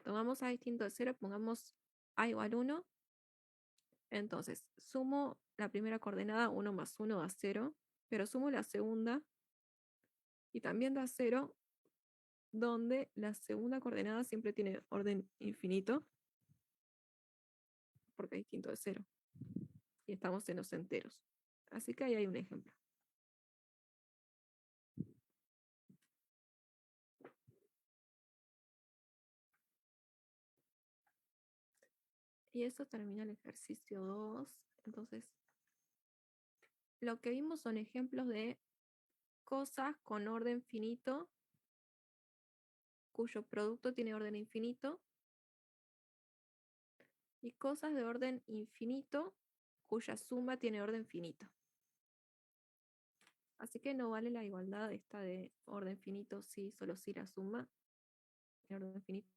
Tomamos A distinto de 0, pongamos A igual 1. Entonces, sumo la primera coordenada, 1 más 1 da 0, pero sumo la segunda y también da 0, donde la segunda coordenada siempre tiene orden infinito, porque es distinto de 0. Y estamos en los enteros. Así que ahí hay un ejemplo. Y eso termina el ejercicio 2. Entonces, lo que vimos son ejemplos de cosas con orden finito, cuyo producto tiene orden infinito, y cosas de orden infinito, cuya suma tiene orden finito. Así que no vale la igualdad esta de orden finito si solo si la suma tiene orden finito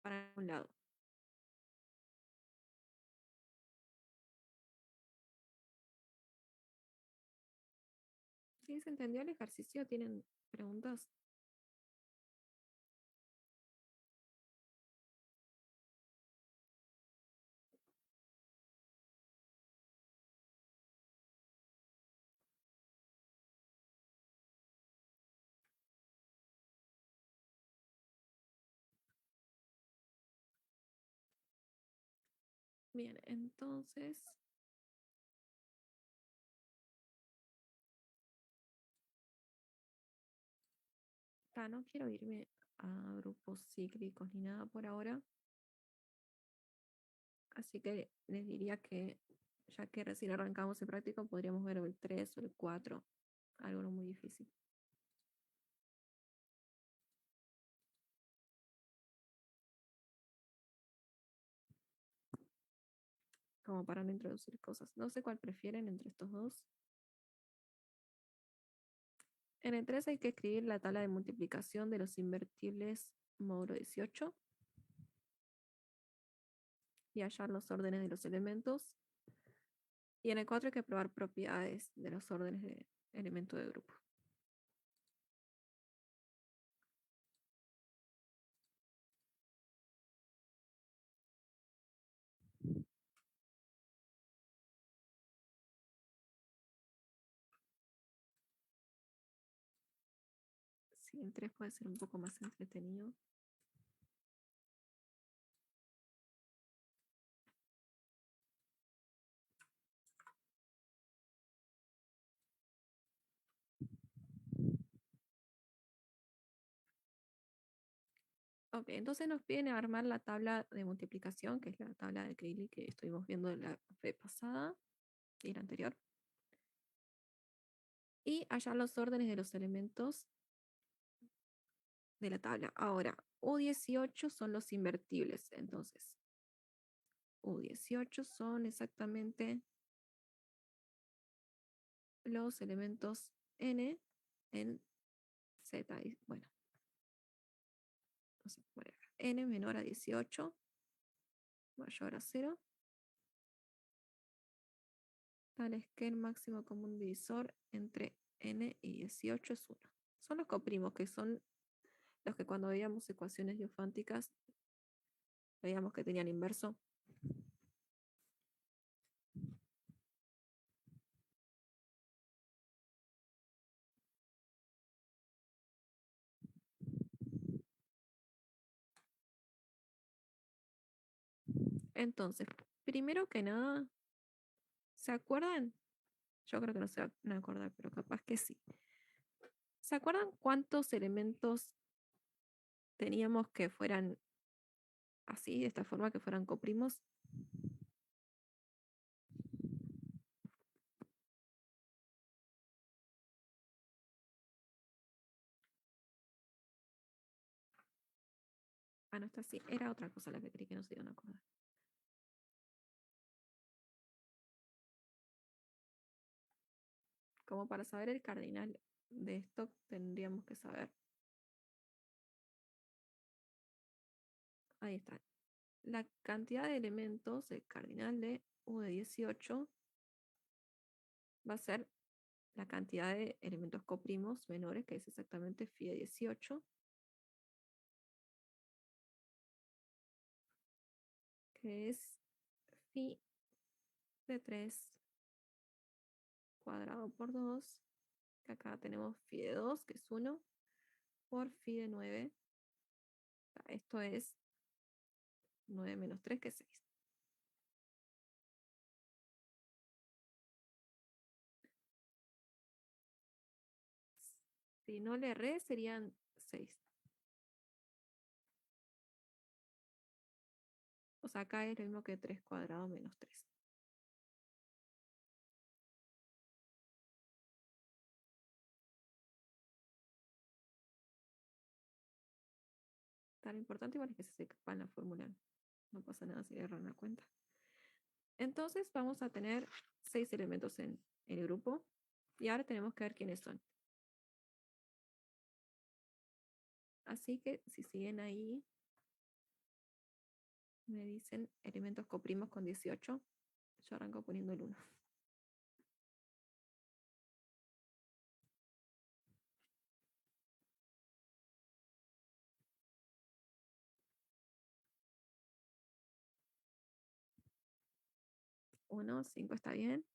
para un lado. ¿Sí se entendió el ejercicio? ¿Tienen preguntas? Bien, entonces no quiero irme a grupos cíclicos ni nada por ahora. Así que les diría que, ya que recién arrancamos el práctico, podríamos ver el 3 o el 4, algo no muy difícil. Como para no introducir cosas. No sé cuál prefieren entre estos dos. En el 3 hay que escribir la tabla de multiplicación de los invertibles módulo 18 y hallar los órdenes de los elementos. Y en el 4 hay que probar propiedades de los órdenes de elemento de grupo. Sí, el 3 puede ser un poco más entretenido. Ok, entonces nos piden armar la tabla de multiplicación, que es la tabla de Cayley que estuvimos viendo la vez pasada y la anterior. Y hallar los órdenes de los elementos de la tabla. Ahora, U18 son los invertibles, entonces U18 son exactamente los elementos n en z. Bueno, entonces, n menor a 18 mayor a 0, tal es que el máximo común divisor entre n y 18 es 1. Son los coprimos, que son los que cuando veíamos ecuaciones diofánticas veíamos que tenían inverso. Entonces, primero que nada, ¿se acuerdan? Yo creo que no se van a acordar, pero capaz que sí. ¿Se acuerdan cuántos elementos teníamos que fueran así, de esta forma, que fueran coprimos? Ah, no está así. Era otra cosa la que creí que no se iban a acordar. Como para saber el cardinal de esto, tendríamos que saber. Ahí está. La cantidad de elementos, el cardinal de U de 18 va a ser la cantidad de elementos coprimos menores, que es exactamente phi de 18, que es phi de 3 cuadrado por 2, que acá tenemos phi de 2, que es 1, por phi de 9. Esto es 9 menos 3, que es 6. Si no le erré, serían 6. O sea, acá es lo mismo que 3 cuadrado menos 3. Tan importante igual es que se sepa la fórmula. No pasa nada si le erran la cuenta. Entonces vamos a tener 6 elementos en el grupo. Y ahora tenemos que ver quiénes son. Así que si siguen ahí, me dicen elementos coprimos con 18. Yo arranco poniendo el 1. 1, 5 está bien.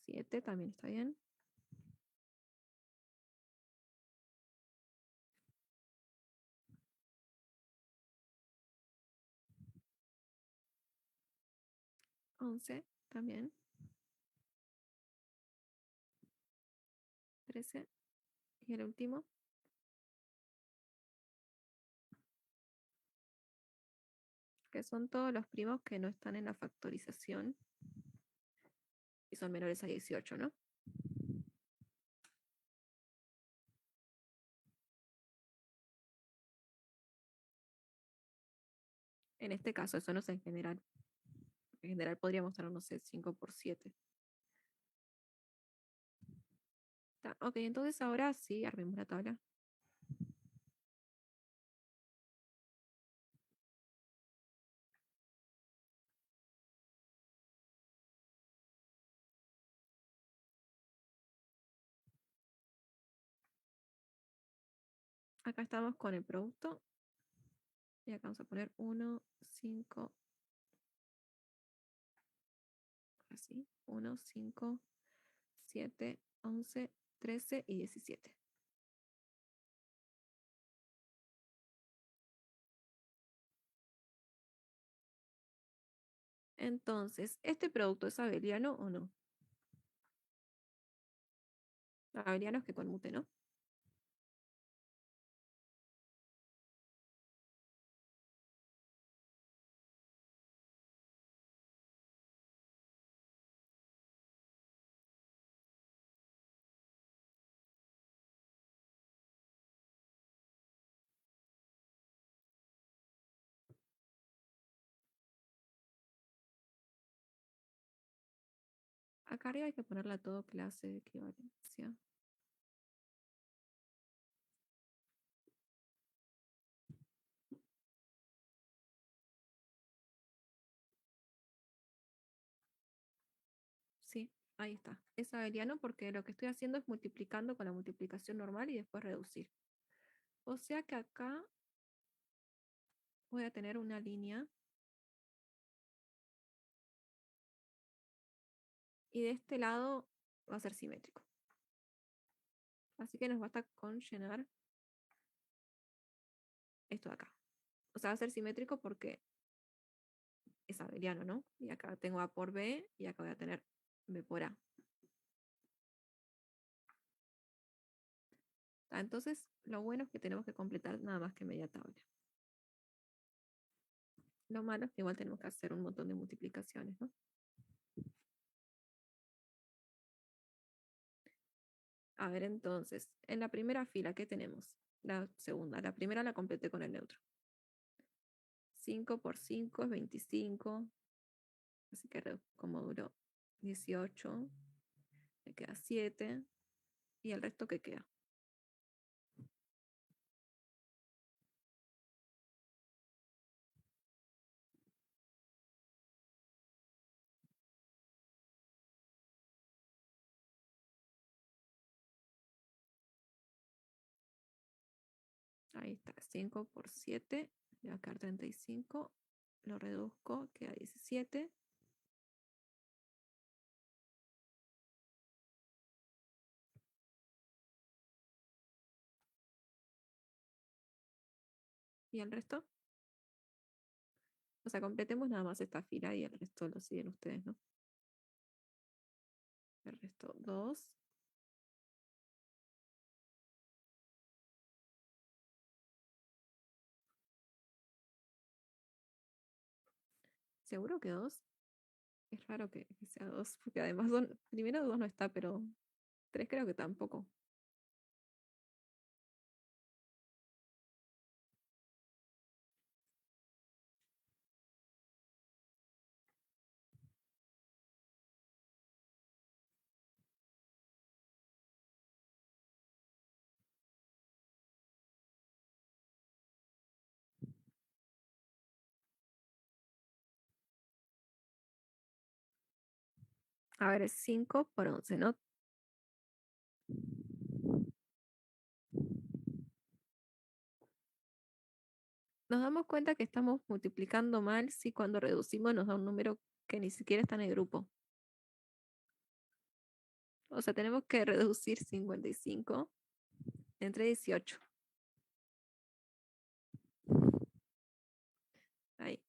7 también está bien. 11 también. 13. Y el último. Que son todos los primos que no están en la factorización. Y son menores a 18, ¿no? En este caso, eso no es en general. En general podríamos tener, no sé, 5 por 7. Ok, entonces ahora sí, armemos la tabla. Acá estamos con el producto. Y acá vamos a poner 1, 5, así. 1, 5, 7, 11, 13 y 17. Entonces, ¿este producto es abeliano o no? Abeliano es que conmute, ¿no? Acá arriba hay que ponerle a todo clase de equivalencia. Sí, ahí está. Es abeliano porque lo que estoy haciendo es multiplicando con la multiplicación normal y después reducir. O sea que acá voy a tener una línea y de este lado va a ser simétrico. Así que nos basta con llenar esto de acá. O sea, va a ser simétrico porque es abeliano, ¿no? Y acá tengo A por B y acá voy a tener B por A. Entonces, lo bueno es que tenemos que completar nada más que media tabla. Lo malo es que igual tenemos que hacer un montón de multiplicaciones, ¿no? A ver, entonces, en la primera fila, ¿qué tenemos? La segunda. La primera la completé con el neutro. 5 por 5 es 25. Así que reduzco módulo 18. Me queda 7. ¿Y el resto qué queda? Ahí está, 5 por 7, me va a quedar 35, lo reduzco, queda 17. ¿Y el resto? O sea, completemos nada más esta fila y el resto lo siguen ustedes, ¿no? El resto 2. ¿Seguro que 2? Es raro que sea 2, porque además primero 2 no está, pero 3 creo que tampoco. A ver, es 5 por 11, ¿no? Nos damos cuenta que estamos multiplicando mal si cuando reducimos nos da un número que ni siquiera está en el grupo. O sea, tenemos que reducir 55 entre 18. Ahí.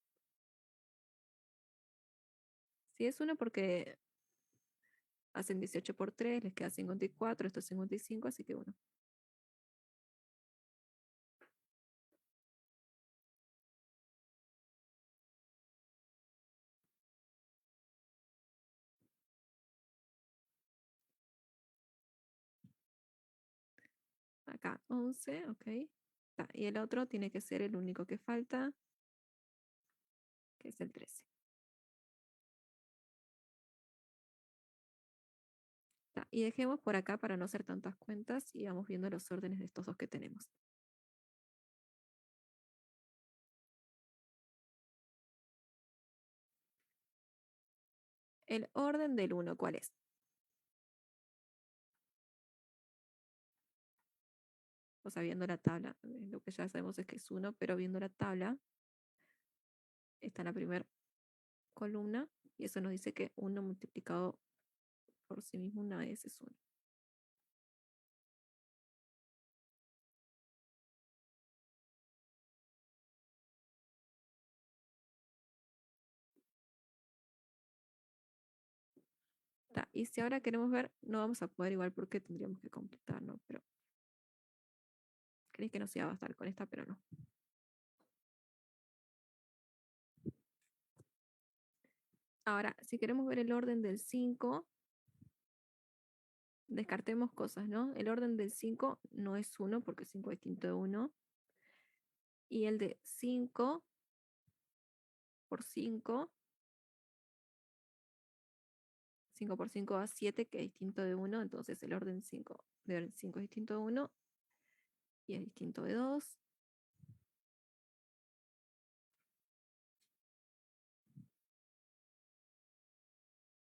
Si es 1 porque hacen 18 por 3, les queda 54, esto es 55, así que 1. Acá 11, ok. Y el otro tiene que ser el único que falta, que es el 13. Y dejemos por acá para no hacer tantas cuentas y vamos viendo los órdenes de estos dos que tenemos. El orden del 1, ¿cuál es? O sea, viendo la tabla, lo que ya sabemos es que es 1, pero viendo la tabla, está en la primera columna y eso nos dice que 1 multiplicado por sí mismo una vez es 1. Y si ahora queremos ver, no vamos a poder igual porque tendríamos que completar, ¿no? Pero creí que nos iba a bastar con esta, pero no. Ahora, si queremos ver el orden del 5, descartemos cosas, ¿no? El orden del 5 no es 1 porque 5 es distinto de 1. Y el de 5 por 5, 5 por 5 da 7, que es distinto de 1. Entonces el orden 5 de 5 es distinto de 1 y es distinto de 2.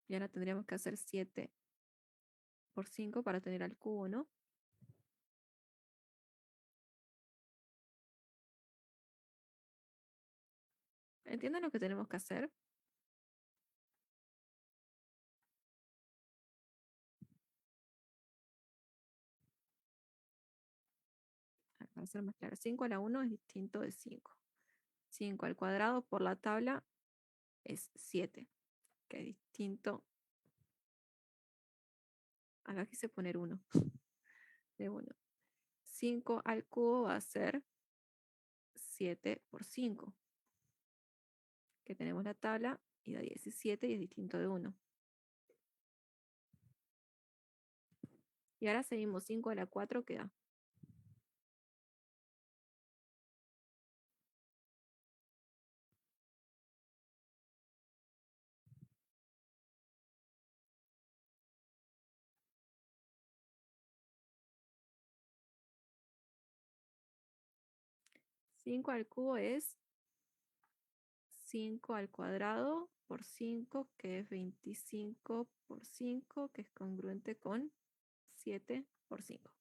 Y ahora tendríamos que hacer 7 por 5 para tener al cubo, ¿no? ¿Entienden lo que tenemos que hacer? Para ser más claro, 5 a la 1 es distinto de 5. 5 al cuadrado por la tabla es 7, que es distinto. Acá quise poner 1 de 1. 5 al cubo va a ser 7 por 5, que tenemos la tabla y da 17 y es distinto de 1. Y ahora seguimos 5 a la 4 queda. Cinco al cubo es 5 al cuadrado por 5, que es 25 por 5, que es congruente con 7 por 5.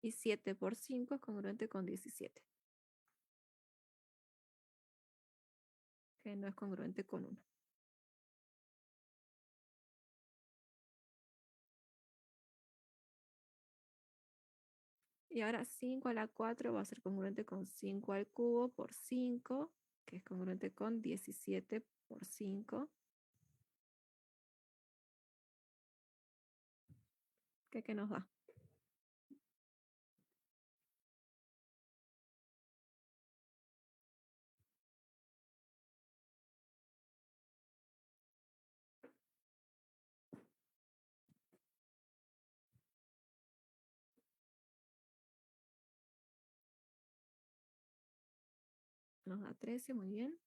Y 7 por 5 es congruente con 17, que no es congruente con 1. Y ahora 5 a la 4 va a ser congruente con 5 al cubo por 5, que es congruente con 17 por 5, que nos da. Nos da 13, muy bien.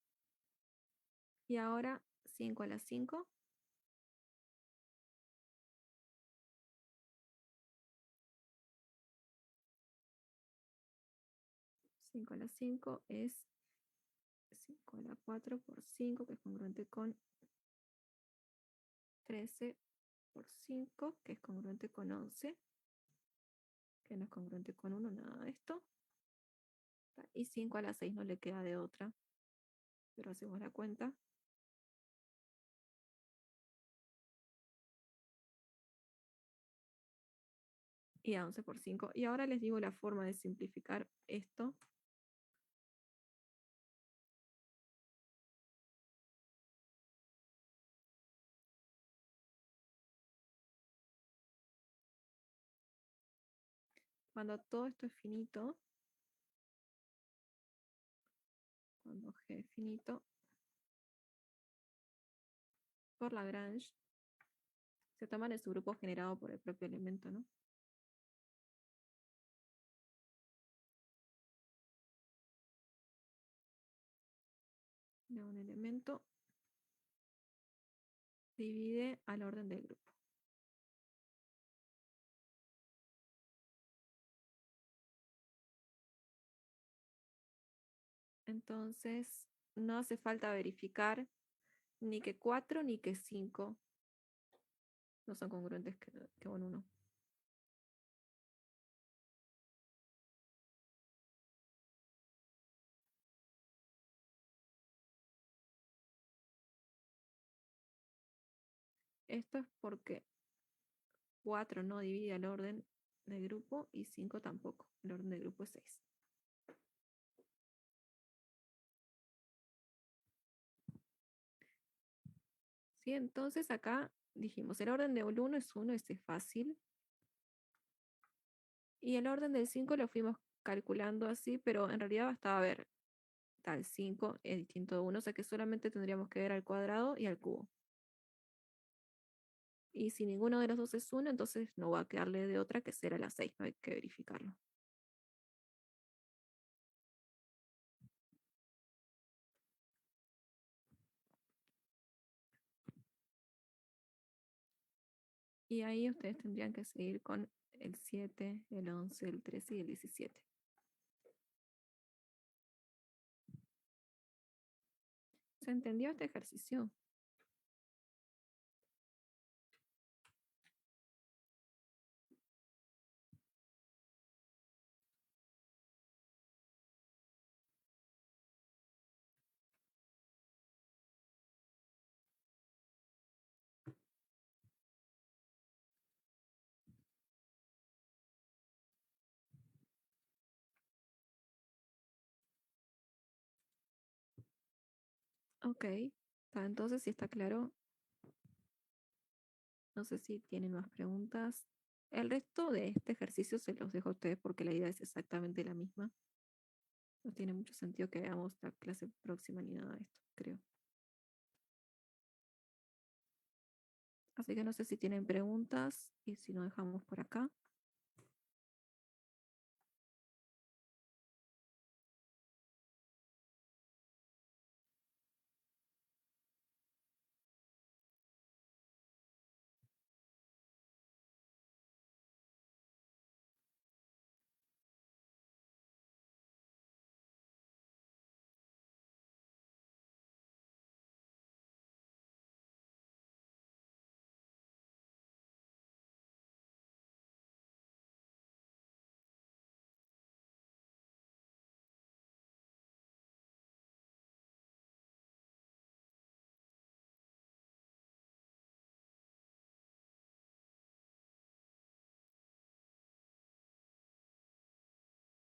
Y ahora 5 a la 5. 5 a la 5 es 5 a la 4 por 5, que es congruente con 13 por 5, que es congruente con 11, que no es congruente con 1, nada de esto. Y 5 a la 6 no le queda de otra, pero hacemos la cuenta. Y a 11 por 5. Y ahora les digo la forma de simplificar esto. Cuando todo esto es finito, cuando G es finito, por Lagrange, se toman el subgrupo generado por el propio elemento, ¿no? De un elemento divide al orden del grupo. Entonces, no hace falta verificar ni que 4 ni que 5 no son congruentes con 1. Esto es porque 4 no divide al orden del grupo y 5 tampoco. El orden del grupo es 6. ¿Sí? Entonces acá dijimos, el orden del 1 es 1, este es fácil. Y el orden del 5 lo fuimos calculando así, pero en realidad bastaba ver tal 5 es distinto de 1, o sea que solamente tendríamos que ver al cuadrado y al cubo. Y si ninguno de los dos es 1, entonces no va a quedarle de otra que será la 6, no hay que verificarlo. Y ahí ustedes tendrían que seguir con el 7, el 11, el 13 y el 17. ¿Se entendió este ejercicio? Ok, entonces si está claro, no sé si tienen más preguntas. El resto de este ejercicio se los dejo a ustedes porque la idea es exactamente la misma. No tiene mucho sentido que veamos la clase próxima ni nada de esto, creo. Así que no sé si tienen preguntas y si no dejamos por acá.